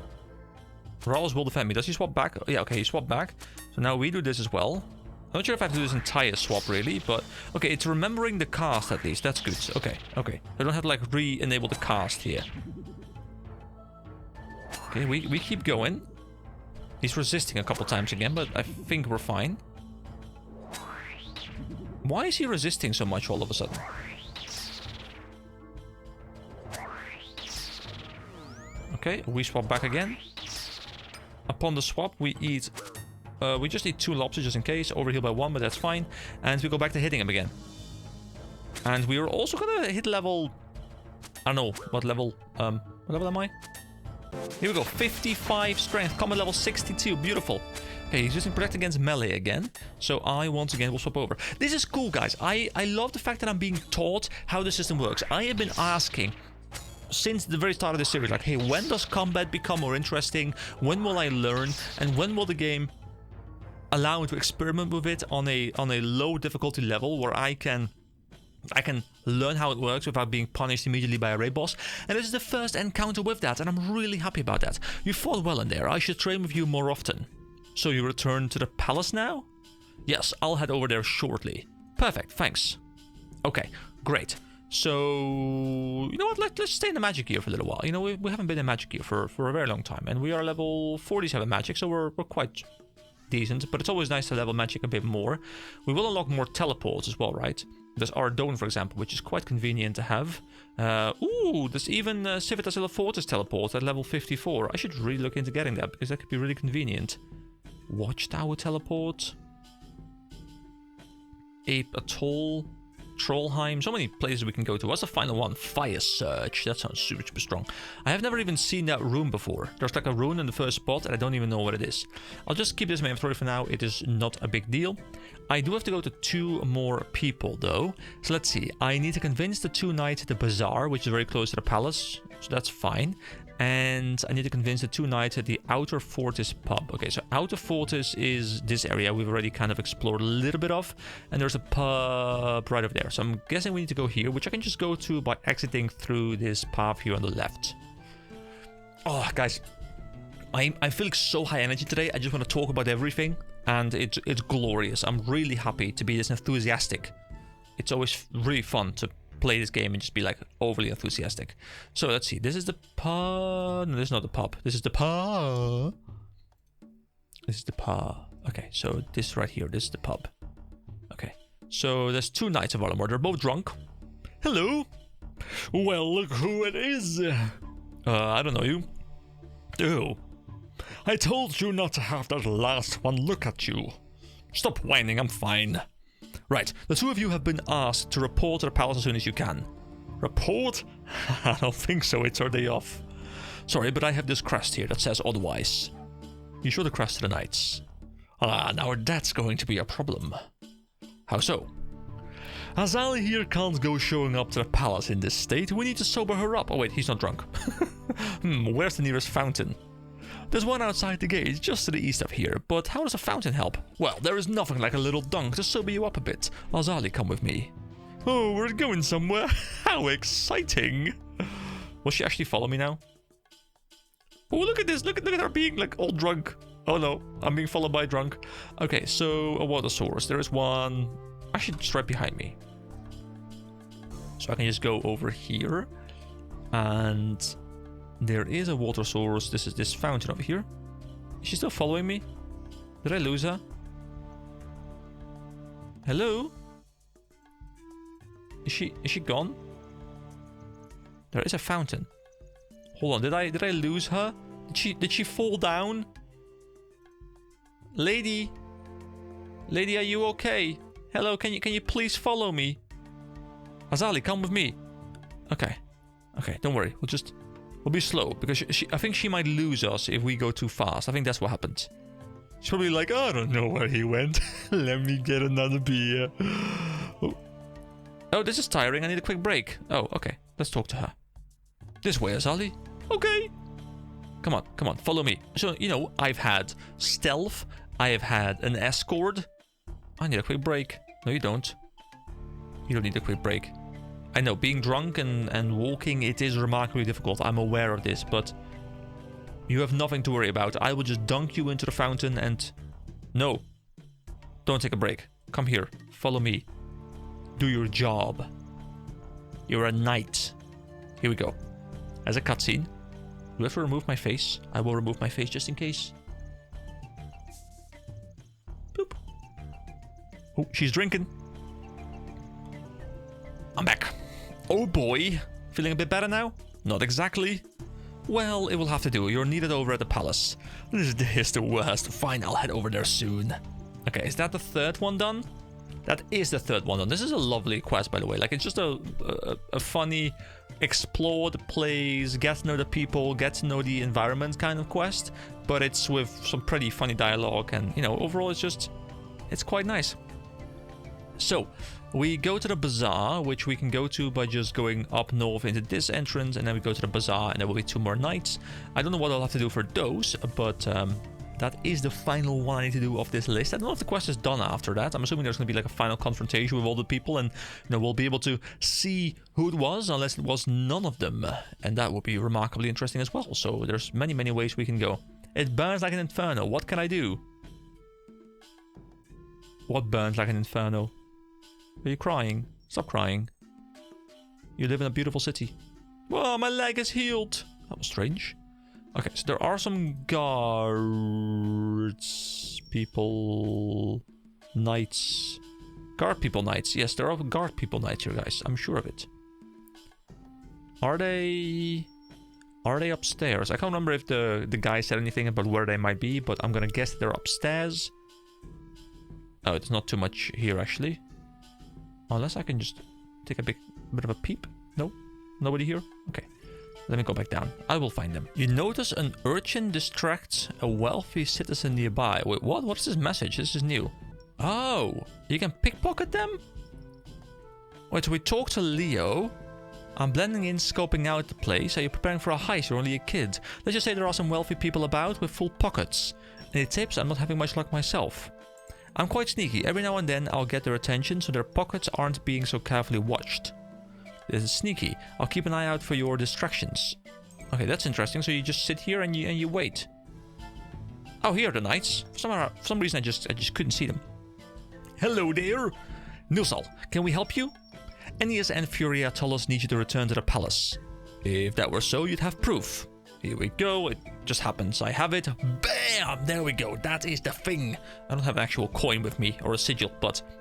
Rawls will defend me. Does he swap back? Yeah, okay, he swapped back. So now we do this as well. I'm not sure if I have to do this entire swap, really, but... Okay, it's remembering the cast, at least. That's good. Okay. I don't have to, like, re-enable the cast here. Okay, we keep going. He's resisting a couple times again, but I think we're fine. Why is he resisting so much all of a sudden? Okay, we swap back again. Upon the swap, we eat... we just eat 2 lobsters just in case. Overheal by 1, but that's fine. And we go back to hitting him again. And we are also gonna hit level... I don't know, what level am I? Here we go, 55 strength, combat level 62, beautiful. Okay, he's using protect against melee again. So I, once again, will swap over. This is cool, guys. I love the fact that I'm being taught how the system works. I have been asking since the very start of the series, like, hey, when does combat become more interesting? When will I learn? And when will the game allow me to experiment with it on a low difficulty level where I can learn how it works without being punished immediately by a raid boss. And this is the first encounter with that, and I'm really happy about that. You fought well in there. I should train with you more often. So you return to the palace now? Yes, I'll head over there shortly. Perfect, thanks. Okay, great. So, you know what, let's stay in the magic gear for a little while. You know, we haven't been in magic gear for a very long time, and we are level 47 magic, so we're quite decent, but it's always nice to level magic a bit more. We will unlock more teleports as well, right? There's Ardone, for example, which is quite convenient to have. Ooh, there's even Civitas Fortis teleport at level 54. I should really look into getting that, because that could be really convenient. Watchtower teleport. Ape Atoll. Trollheim. So many places we can go to. What's the final one? Fire Surge. That sounds super, super strong. I have never even seen that rune before. There's like a rune in the first spot, and I don't even know what it is. I'll just keep this in my inventory for now. It is not a big deal. I do have to go to 2 more people, though. So let's see. I need to convince the 2 knights at the bazaar, which is very close to the palace. So that's fine. And I need to convince the 2 knights at the Outer Fortis pub. Okay, so Outer Fortis is this area we've already kind of explored a little bit of. And there's a pub right over there. So I'm guessing we need to go here, which I can just go to by exiting through this path here on the left. Oh, guys. I'm feeling so high energy today. I just want to talk about everything. And it's glorious. I'm really happy to be this enthusiastic. It's always really fun to play this game and just be like overly enthusiastic. So let's see. This is the pub. No, this is not the pub. This is the pub. This is the pub. Okay, so this right here. This is the pub. Okay. So there's 2 knights of Varlamore. They're both drunk. Hello. Well, look who it is. I don't know you. Oh. I told you not to have that last one look at you. Stop whining, I'm fine. Right, the 2 of you have been asked to report to the palace as soon as you can. Report? I don't think so, it's our day off. Sorry, but I have this crest here that says otherwise. You show the crest to the knights. Ah, now that's going to be a problem. How so? Azali here can't go showing up to the palace in this state. We need to sober her up. Oh wait, he's not drunk. Where's the nearest fountain? There's one outside the gate, just to the east of here, but how does a fountain help? Well, there is nothing like a little dunk to sober you up a bit. Azali, come with me. Oh, we're going somewhere. How exciting. Will she actually follow me now? Oh, look at this. Look at her being like all drunk. Oh no, I'm being followed by a drunk. Okay, so a water source. There is one actually just right behind me. So I can just go over here. And there is a water source. This is this fountain over here. Is she still following me? Did I lose her? Hello? Is she gone? There is a fountain. Hold on, did I lose her? Did she fall down? Lady, are you okay? Hello, can you please follow me? Azali, come with me. Okay, don't worry. We'll be slow because I think she might lose us if we go too fast. I think that's what happened. She's probably like, I don't know where he went. Let me get another beer. Oh, this is tiring. I need a quick break. Oh, okay. Let's talk to her. This way, Azali. Okay. Come on, follow me. So, you know, I've had stealth. I have had an escort. I need a quick break. No, you don't. You don't need a quick break. I know, being drunk and walking, it is remarkably difficult. I'm aware of this, but you have nothing to worry about. I will just dunk you into the fountain and... No. Don't take a break. Come here. Follow me. Do your job. You're a knight. Here we go. As a cutscene. Do I have to remove my face? I will remove my face just in case. Boop. Oh, she's drinking. I'm back. Oh boy. Feeling a bit better now? Not exactly. Well, it will have to do. You're needed over at the palace. This is the worst. Fine, I'll head over there soon. Okay, is that the third one done? That is the third one done. This is a lovely quest, by the way. Like, it's just a funny, explore the place, get to know the people, get to know the environment kind of quest. But it's with some pretty funny dialogue. And, you know, overall, it's quite nice. So, we go to the bazaar, which we can go to by just going up north into this entrance. And then we go to the bazaar, and there will be 2 more nights. I don't know what I'll have to do for those, but... that is the final one I need to do of this list. I don't know if the quest is done after that. I'm assuming there's going to be like a final confrontation with all the people. And, you know, we'll be able to see who it was, unless it was none of them. And that would be remarkably interesting as well. So there's many, many ways we can go. It burns like an inferno. What can I do? What burns like an inferno? Are you crying? Stop crying. You live in a beautiful city. Whoa, my leg is healed. That was strange. Okay, so there are some guards, people, knights, guard people knights. Yes, there are guard people knights here, guys. I'm sure of it. Are they upstairs? I can't remember if the guy said anything about where they might be, but I'm gonna guess they're upstairs. Oh, it's not too much here, actually. Unless I can just take a bit of a peep. No? Nobody here? Okay. Let me go back down. I will find them. You notice an urchin distracts a wealthy citizen nearby. Wait, what? What's this message? This is new. Oh, you can pickpocket them? Wait, so we talk to Leo. I'm blending in, scoping out the place. Are you preparing for a heist? You're only a kid. Let's just say there are some wealthy people about with full pockets. And it tips I'm not having much luck myself. I'm quite sneaky. Every now and then I'll get their attention so their pockets aren't being so carefully watched. This is sneaky. I'll keep an eye out for your distractions. Okay, that's interesting. So you just sit here and you wait. Oh, here are the knights. For some reason I just couldn't see them. Hello there. Nusal, can we help you? Aeneas and Furia tell us need you to return to the palace. If that were so, you'd have proof. Here we go. It just happens. I have it. Bam! There we go. That is the thing. I don't have an actual coin with me, or a sigil,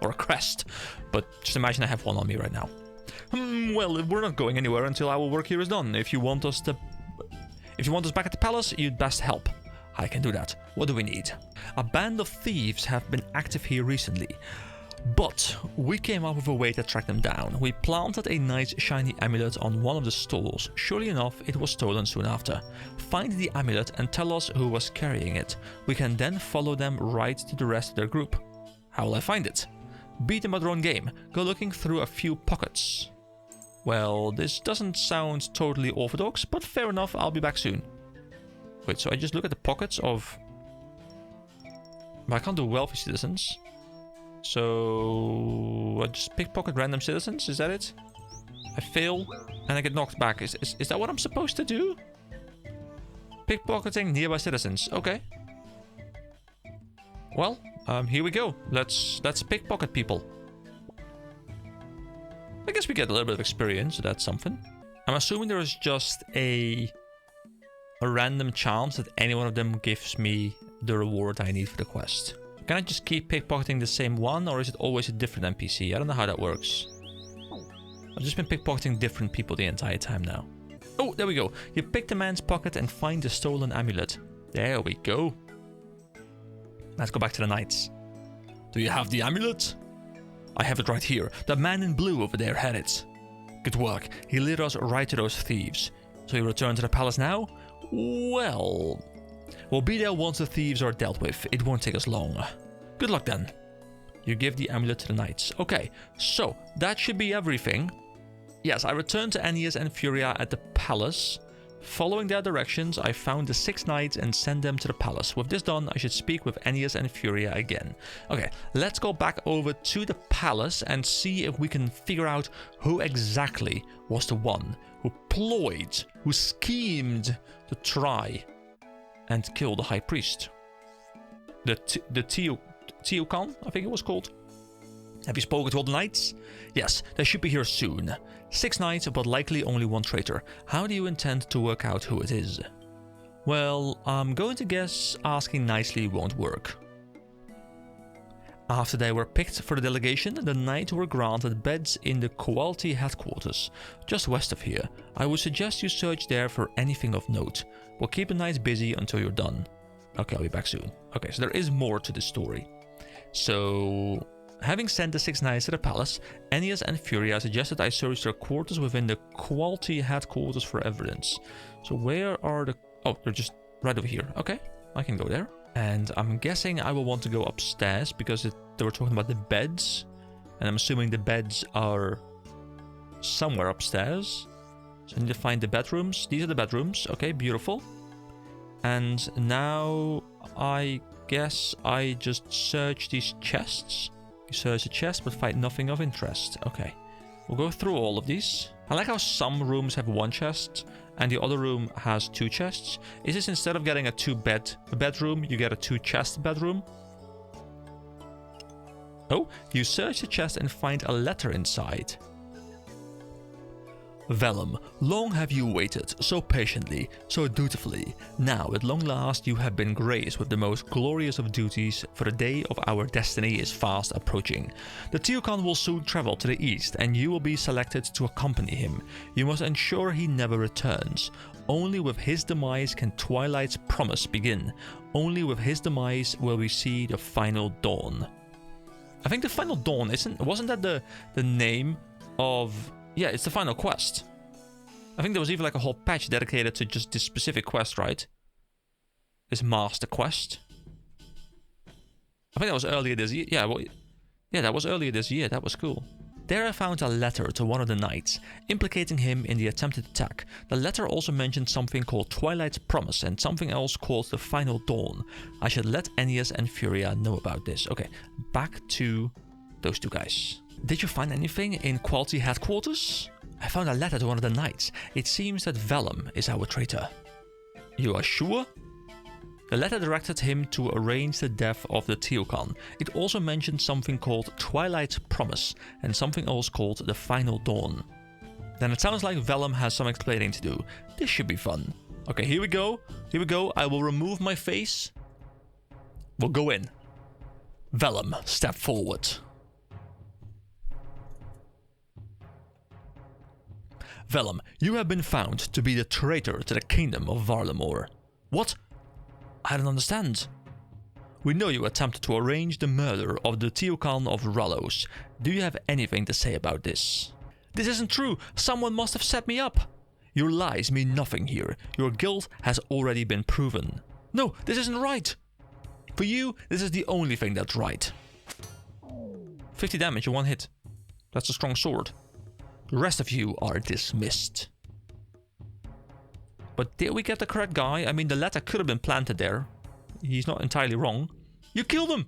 or a crest. But just imagine I have one on me right now. Well, we're not going anywhere until our work here is done. If you want us back at the palace, you'd best help. I can do that. What do we need? A band of thieves have been active here recently, but we came up with a way to track them down. We planted a nice shiny amulet on one of the stalls. Surely enough, it was stolen soon after. Find the amulet and tell us who was carrying it. We can then follow them right to the rest of their group. How will I find it? Beat them at their own game. Go looking through a few pockets. Well, this doesn't sound totally orthodox, but fair enough, I'll be back soon. Wait, so I just look at the pockets of... I can't do wealthy citizens. So... I just pickpocket random citizens, is that it? I fail, and I get knocked back. Is that what I'm supposed to do? Pickpocketing nearby citizens, okay. Well, here we go. Let's pickpocket people. I guess we get a little bit of experience, so that's something. I'm assuming there is just a random chance that any one of them gives me the reward I need for the quest. Can I just keep pickpocketing the same one, or is it always a different NPC? I don't know how that works. I've just been pickpocketing different people the entire time now. Oh, there we go. You pick the man's pocket and find the stolen amulet. There we go. Let's go back to the knights. Do you have the amulet? I have it right here. The man in blue over there had it. Good work. He led us right to those thieves. So you return to the palace now? Well... We'll be there once the thieves are dealt with. It won't take us long. Good luck then. You give the amulet to the knights. Okay, so that should be everything. Yes, I returned to Aeneas and Furia at the palace. Following their directions, I found the 6 knights and sent them to the palace. With this done, I should speak with Aeneas and Furia again. Okay, let's go back over to the palace and see if we can figure out who exactly was the one who ployed, who schemed to try and kill the high priest. The Teokan, I think it was called. Have you spoken to all the knights? Yes, they should be here soon. 6 knights, but likely only 1 traitor. How do you intend to work out who it is? Well, I'm going to guess asking nicely won't work. After they were picked for the delegation, the knights were granted beds in the Quality headquarters, just west of here. I would suggest you search there for anything of note. We'll keep the knights busy until you're done. Okay, I'll be back soon. Okay, so there is more to this story. So... Having sent the 6 knights to the palace, Aeneas and Furia suggested I search their quarters within the Quality headquarters for evidence. So where are the... Oh, they're just right over here. Okay, I can go there. And I'm guessing I will want to go upstairs because they were talking about the beds. And I'm assuming the beds are somewhere upstairs. So I need to find the bedrooms. These are the bedrooms. Okay, beautiful. And now I guess I just search these chests. You search a chest but find nothing of interest. Okay, we'll go through all of these. I like how some rooms have 1 chest and the other room has 2 chests. Is this instead of getting a 2-bedroom, you get a 2-chest bedroom? Oh, you search the chest and find a letter inside. Vellum, long have you waited, so patiently, so dutifully. Now, at long last, you have been graced with the most glorious of duties, for the day of our destiny is fast approaching. The Teokan will soon travel to the east, and you will be selected to accompany him. You must ensure he never returns. Only with his demise can Twilight's promise begin. Only with his demise will we see the final dawn. I think the final dawn wasn't that the name of... Yeah, it's the final quest. I think there was even like a whole patch dedicated to just this specific quest, right? This master quest. I think that was earlier this year. Yeah, that was earlier this year. That was cool. There I found a letter to one of the knights, implicating him in the attempted attack. The letter also mentioned something called Twilight's Promise and something else called the Final Dawn. I should let Aeneas and Furia know about this. Okay, back to those 2 guys. Did you find anything in Quality headquarters? I found a letter to one of the knights. It seems that Vellum is our traitor. You are sure? The letter directed him to arrange the death of the Teokan. It also mentioned something called Twilight's Promise and something else called the Final Dawn. Then it sounds like Vellum has some explaining to do. This should be fun. Okay, here we go. Here we go. I will remove my face. We'll go in. Vellum, step forward. Vellum, you have been found to be the traitor to the kingdom of Varlamore. What? I don't understand. We know you attempted to arrange the murder of the Teokan of Rallos. Do you have anything to say about this? This isn't true. Someone must have set me up. Your lies mean nothing here. Your guilt has already been proven. No, this isn't right. For you, this is the only thing that's right. 50 damage in 1 hit. That's a strong sword. The rest of you are dismissed. But did we get the correct guy? I mean, the letter could have been planted there. He's not entirely wrong. You killed him!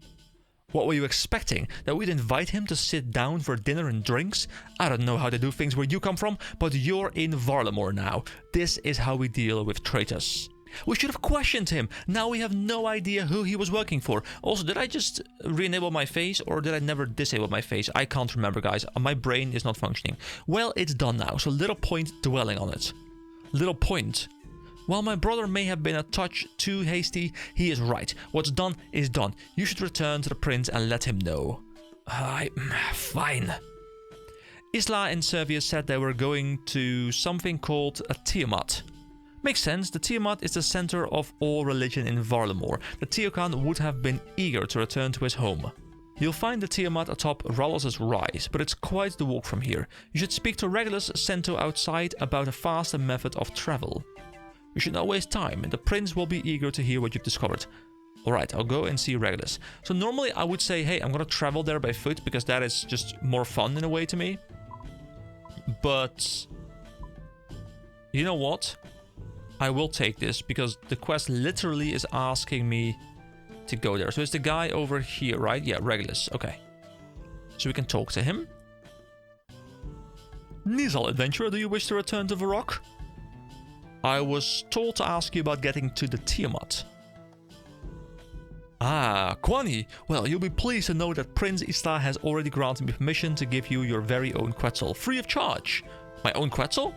What were you expecting? That we'd invite him to sit down for dinner and drinks? I don't know how to do things where you come from, but you're in Varlamore now. This is how we deal with traitors. We should have questioned him. Now we have no idea who he was working for. Also, did I just re-enable my face or did I never disable my face? I can't remember, guys. My brain is not functioning. Well, it's done now, so little point dwelling on it. Little point. While my brother may have been a touch too hasty, he is right. What's done is done. You should return to the prince and let him know. Fine. Isla and Servius said they were going to something called a Tiamat. Makes sense, the Tiamat is the center of all religion in Varlamore. The Teokan would have been eager to return to his home. You'll find the Tiamat atop Rallos' Rise, but it's quite the walk from here. You should speak to Regulus Cento outside about a faster method of travel. You should not waste time, and the prince will be eager to hear what you've discovered. Alright, I'll go and see Regulus. So normally I would say, hey, I'm gonna travel there by foot, because that is just more fun in a way to me. But you know what? I will take this, because the quest literally is asking me to go there. So it's the guy over here, right? Yeah, Regulus. Okay. So we can talk to him. Nizal, adventurer, do you wish to return to Varrock? I was told to ask you about getting to the Tiamat. Ah, Kwani. Well, you'll be pleased to know that Prince Isla has already granted me permission to give you your very own Quetzal, free of charge. My own Quetzal?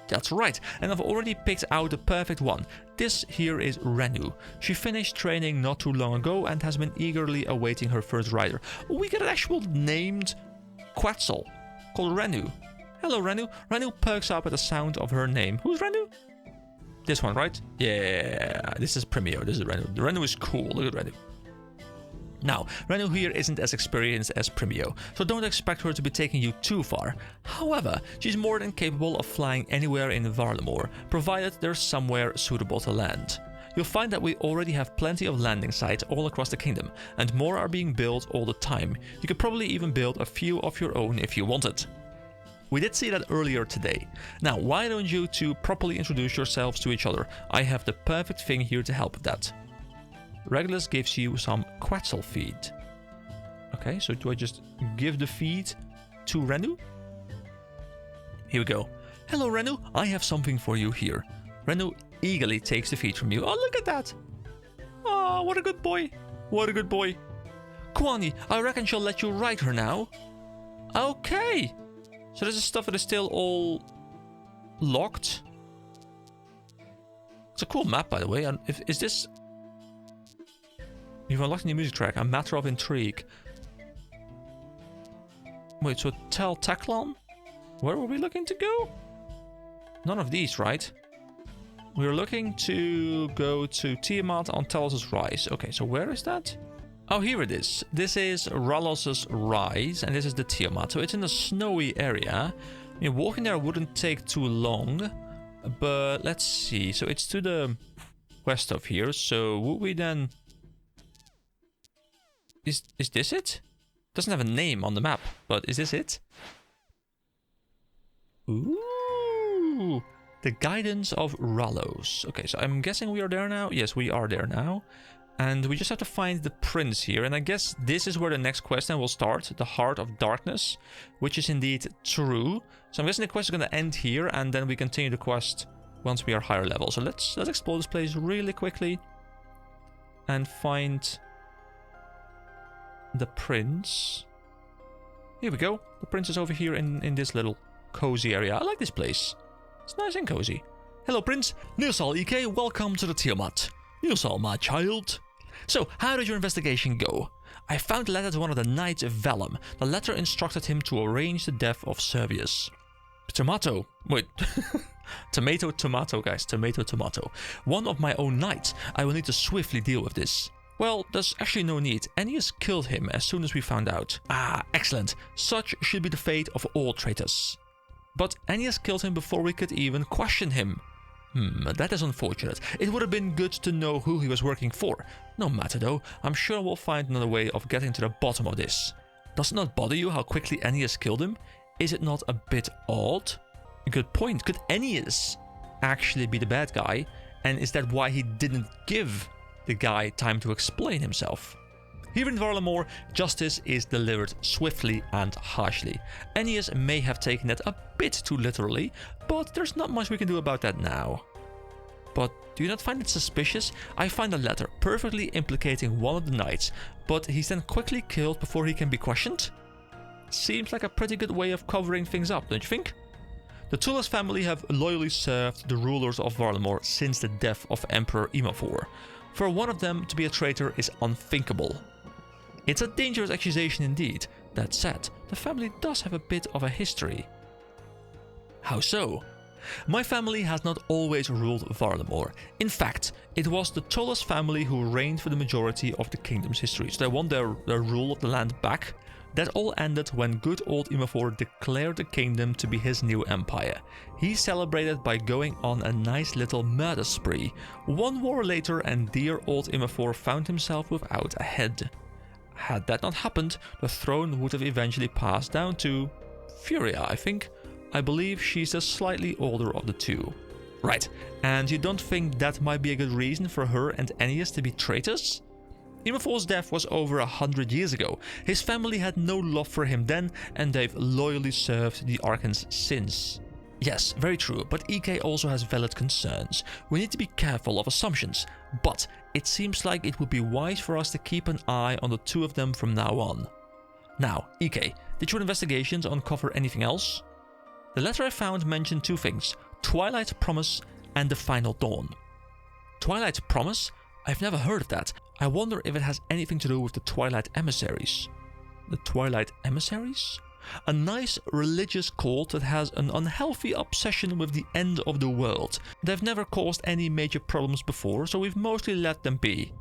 That's right, and I've already picked out the perfect one. This here is Renu. She finished training not too long ago and has been eagerly awaiting her first rider. We get an actual named Quetzal called Renu. Hello, Renu. Renu perks up at the sound of her name. Who's Renu? This one, right? Yeah, this is Premio. This is Renu. Renu is cool. Look at Renu. Now, Renu here isn't as experienced as Premio, so don't expect her to be taking you too far. However, she's more than capable of flying anywhere in Varlamore, provided there's somewhere suitable to land. You'll find that we already have plenty of landing sites all across the kingdom, and more are being built all the time. You could probably even build a few of your own if you wanted. We did see that earlier today. Now, why don't you two properly introduce yourselves to each other? I have the perfect thing here to help with that. Regulus gives you some Quetzal feed. Okay, so do I just give the feed to Renu? Here we go. Hello, Renu. I have something for you here. Renu eagerly takes the feed from you. Oh, look at that. Oh, what a good boy. What a good boy. Kwani, I reckon she'll let you ride her now. Okay. So this is stuff that is still all locked. It's a cool map, by the way. And is this... You've unlocked a new music track, A Matter of Intrigue. Wait, so Tel Teklan? Where were we looking to go? None of these, right? We're looking to go to Tiamat on Talos' Rise. Okay, so where is that? Oh, here it is. This is Rallos' Rise, and this is the Tiamat. So it's in a snowy area. I mean, walking there wouldn't take too long, but let's see. So it's to the west of here. So would we then... Is this it? Doesn't have a name on the map, but is this it? Ooh, the Guidance of Rallos. Okay, so I'm guessing we are there now. Yes, we are there now. And we just have to find the prince here. And I guess this is where the next quest then will start. The Heart of Darkness, which is indeed true. So I'm guessing the quest is going to end here. And then we continue the quest once we are higher level. So let's explore this place really quickly. And find the prince. Here we go. The prince is over here in this little cozy area. I like this place. It's nice and cozy. Hello, Prince. Nilsal, EK. Welcome to the Tiamat. Nilsal, my child. So, how did your investigation go? I found a letter to one of the knights of Vellum. The letter instructed him to arrange the death of Servius. Tomato. Wait. Tomato, guys. Tomato. One of my own knights. I will need to swiftly deal with this. Well, there's actually no need. Ennius killed him as soon as we found out. Ah, excellent. Such should be the fate of all traitors. But Ennius killed him before we could even question him. That is unfortunate. It would have been good to know who he was working for. No matter though, I'm sure we'll find another way of getting to the bottom of this. Does it not bother you how quickly Ennius killed him? Is it not a bit odd? Good point. Could Aeneas actually be the bad guy? And is that why he didn't give the guy time to explain himself? Here in Varlamore, justice is delivered swiftly and harshly. Aeneas may have taken that a bit too literally, but there's not much we can do about that now. But do you not find it suspicious? I find a letter perfectly implicating one of the knights, but he's then quickly killed before he can be questioned? Seems like a pretty good way of covering things up, don't you think? The Tullus family have loyally served the rulers of Varlamore since the death of Emperor Imafor. For one of them to be a traitor is unthinkable. It's a dangerous accusation indeed. That said, the family does have a bit of a history. How so? My family has not always ruled Varlamore. In fact, it was the Tullus family who reigned for the majority of the kingdom's history, so they won their rule of the land back. That all ended when good old Imafor declared the kingdom to be his new empire. He celebrated by going on a nice little murder spree. One war later and dear old Imafor found himself without a head. Had that not happened, the throne would have eventually passed down to Furia, I think. I believe she's the slightly older of the two. Right, and you don't think that might be a good reason for her and Aeneas to be traitors? Imafor's death was over 100 years ago. His family had no love for him then, and they've loyally served the Archons since. Yes, very true, but EK also has valid concerns. We need to be careful of assumptions, but it seems like it would be wise for us to keep an eye on the two of them from now on. Now, EK, did your investigations uncover anything else? The letter I found mentioned two things, Twilight Promise and the Final Dawn. Twilight Promise? I've never heard of that. I wonder if it has anything to do with the Twilight Emissaries. The Twilight Emissaries? A nice religious cult that has an unhealthy obsession with the end of the world. They've never caused any major problems before, so we've mostly let them be.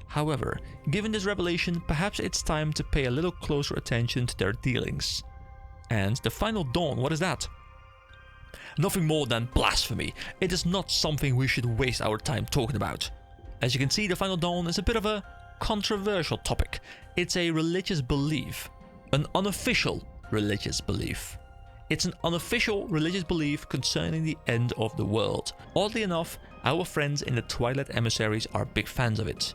However, given this revelation, perhaps it's time to pay a little closer attention to their dealings. And the Final Dawn, what is that? Nothing more than blasphemy. It is not something we should waste our time talking about. As you can see, the Final Dawn is a bit of a controversial topic. It's a religious belief. An unofficial religious belief. It's an unofficial religious belief concerning the end of the world. Oddly enough, our friends in the Twilight Emissaries are big fans of it.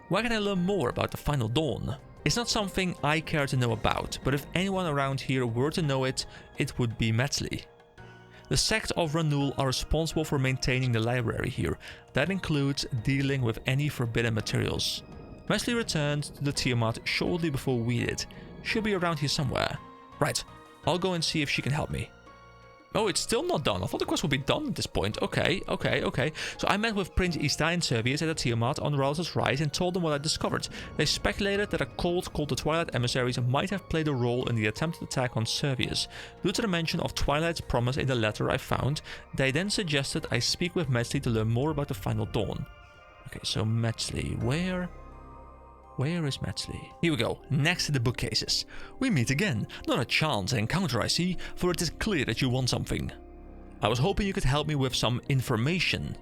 Where can I learn more about the Final Dawn? It's not something I care to know about, but if anyone around here were to know it, it would be Metzli. The sect of Ranul are responsible for maintaining the library here. That includes dealing with any forbidden materials. Metzli returned to the Tiamat shortly before we did. She'll be around here somewhere. Right, I'll go and see if she can help me. Oh, it's still not done. I thought the quest would be done at this point. Okay. So I met with Prince Ista and Servius at the Tiamat on Rals's rise and told them what I discovered. They speculated that a cult called the Twilight Emissaries might have played a role in the attempted attack on Servius. Due to the mention of Twilight's promise in the letter I found, they then suggested I speak with Metzli to learn more about the Final Dawn. Okay, so Metzli, where is Metzli? Here we go, next to the bookcases. We meet again. Not a chance encounter, I see, for it is clear that you want something. I was hoping you could help me with some information.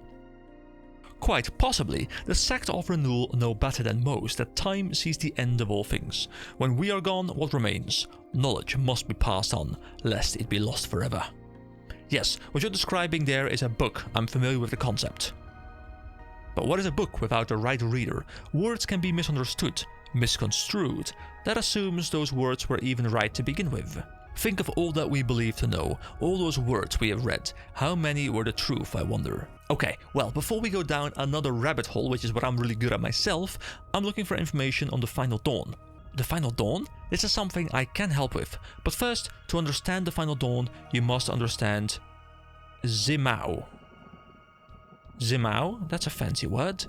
Quite possibly, the sect of Ranul know better than most that time sees the end of all things. When we are gone, what remains? Knowledge must be passed on, lest it be lost forever. Yes, what you're describing there is a book. I'm familiar with the concept. But what is a book without the right reader? Words can be misunderstood, misconstrued. That assumes those words were even right to begin with. Think of all that we believe to know, all those words we have read. How many were the truth, I wonder? Okay, well, before we go down another rabbit hole, which is what I'm really good at myself, I'm looking for information on the Final Dawn. The Final Dawn? This is something I can help with. But first, to understand the Final Dawn, you must understand Zimao. Zimao? That's a fancy word.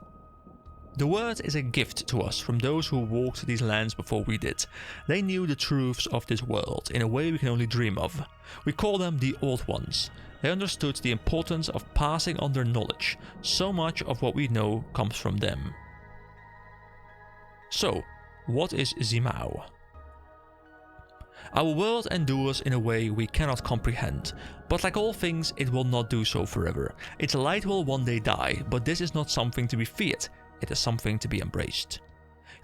The word is a gift to us from those who walked these lands before we did. They knew the truths of this world in a way we can only dream of. We call them the Old Ones. They understood the importance of passing on their knowledge. So much of what we know comes from them. So, what is Zimao? Our world endures in a way we cannot comprehend, but like all things, it will not do so forever. Its light will one day die, but this is not something to be feared, it is something to be embraced.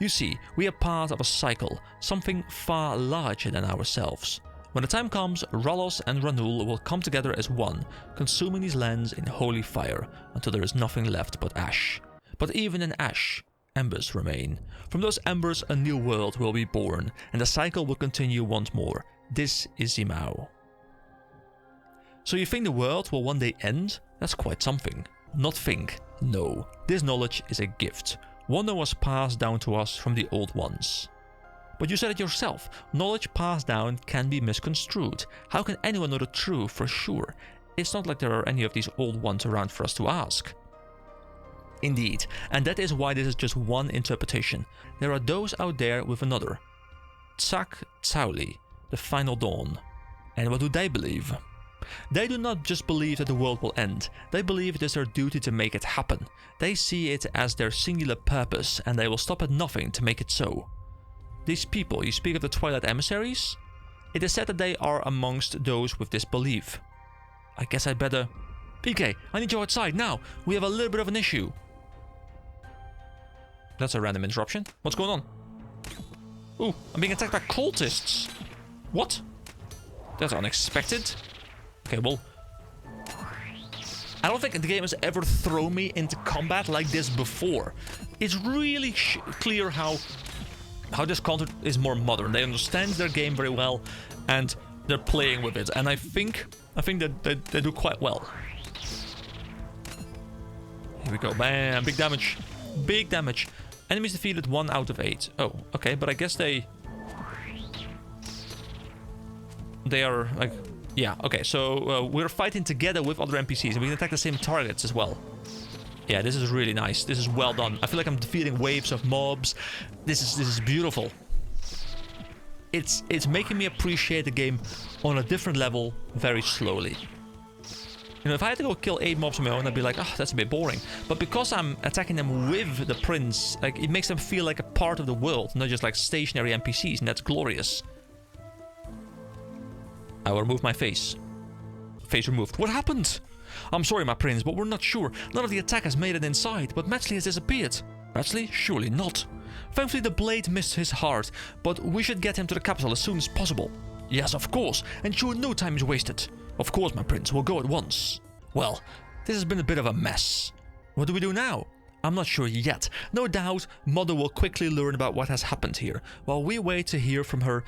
You see, we are part of a cycle, something far larger than ourselves. When the time comes, Ralos and Ranul will come together as one, consuming these lands in holy fire, until there is nothing left but ash. But even in ash, embers remain. From those embers a new world will be born, and the cycle will continue once more. This is Zimao. So you think the world will one day end? That's quite something. Not think, no. This knowledge is a gift. One that was passed down to us from the old ones. But you said it yourself, knowledge passed down can be misconstrued. How can anyone know the truth for sure? It's not like there are any of these old ones around for us to ask. Indeed, and that is why this is just one interpretation. There are those out there with another. Tsak Tsauli, the final dawn. And what do they believe? They do not just believe that the world will end, they believe it is their duty to make it happen. They see it as their singular purpose, and they will stop at nothing to make it so. These people, you speak of the Twilight emissaries? It is said that they are amongst those with this belief. I guess I'd better... PK, I need you outside now, we have a little bit of an issue. That's a random interruption. What's going on? Ooh, I'm being attacked by cultists. What? That's unexpected. Okay, well... I don't think the game has ever thrown me into combat like this before. It's really clear how this content is more modern. They understand their game very well, and they're playing with it. And I think that they do quite well. Here we go. Bam! Big damage. Big damage. Enemies defeated 1 out of 8. Oh, okay, but I guess they are like... Yeah, okay, so we're fighting together with other NPCs, and we can attack the same targets as well. Yeah, this is really nice. This is well done. I feel like I'm defeating waves of mobs. This is beautiful. It's making me appreciate the game on a different level very slowly. You know, if I had to go kill 8 mobs on my own, I'd be like, oh, that's a bit boring. But because I'm attacking them with the prince, like, it makes them feel like a part of the world, not just like stationary NPCs, and that's glorious. I will remove my face. Face removed. What happened? I'm sorry, my prince, but we're not sure. None of the attackers made it inside, but Metzli has disappeared. Metzli? Surely not. Thankfully, the blade missed his heart, but we should get him to the capital as soon as possible. Yes, of course. Ensure no time is wasted. Of course, my prince. We'll go at once. Well, this has been a bit of a mess. What do we do now? I'm not sure yet. No doubt, Mother will quickly learn about what has happened here. While we wait to hear from her,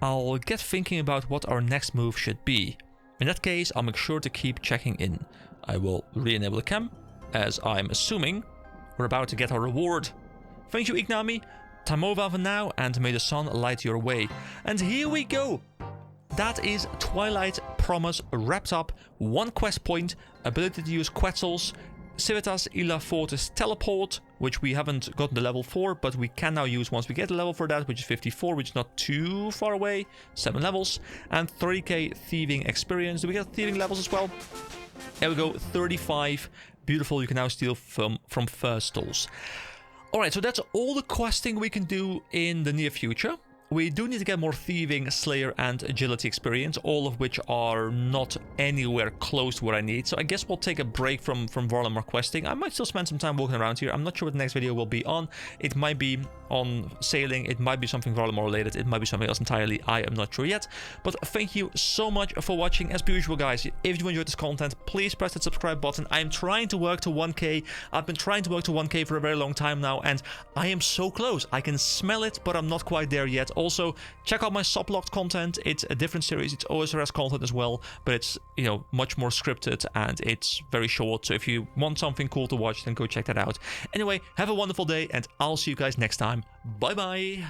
I'll get thinking about what our next move should be. In that case, I'll make sure to keep checking in. I will re-enable the cam, as I'm assuming we're about to get our reward. Thank you, Ignami. Time over for now, and may the sun light your way. And here we go! That is Twilight Promise wrapped up. 1 quest point, ability to use Quetzals, Civitas Illa Fortis Teleport, which we haven't gotten the level for, but we can now use once we get the level for that, which is 54, which is not too far away. 7 levels. And 30k Thieving Experience. Do we get Thieving levels as well? There we go, 35. Beautiful, you can now steal from first stalls. Alright, so that's all the questing we can do in the near future. We do need to get more Thieving, Slayer, and Agility experience, all of which are not anywhere close to what I need. So I guess we'll take a break from Varlamore questing. I might still spend some time walking around here. I'm not sure what the next video will be on. It might be on sailing, it might be something Varlamore related, it might be something else entirely. I am not sure yet. But thank you so much for watching. As per usual, guys, if you enjoyed this content, please press that subscribe button. I am trying to work to 1k. I've been trying to work to 1k for a very long time now, and I am so close. I can smell it, but I'm not quite there yet. Also, check out my sublocked content. It's a different series. It's OSRS content as well, but it's, you know, much more scripted and it's very short. So if you want something cool to watch, then go check that out. Anyway, have a wonderful day, and I'll see you guys next time. Bye bye.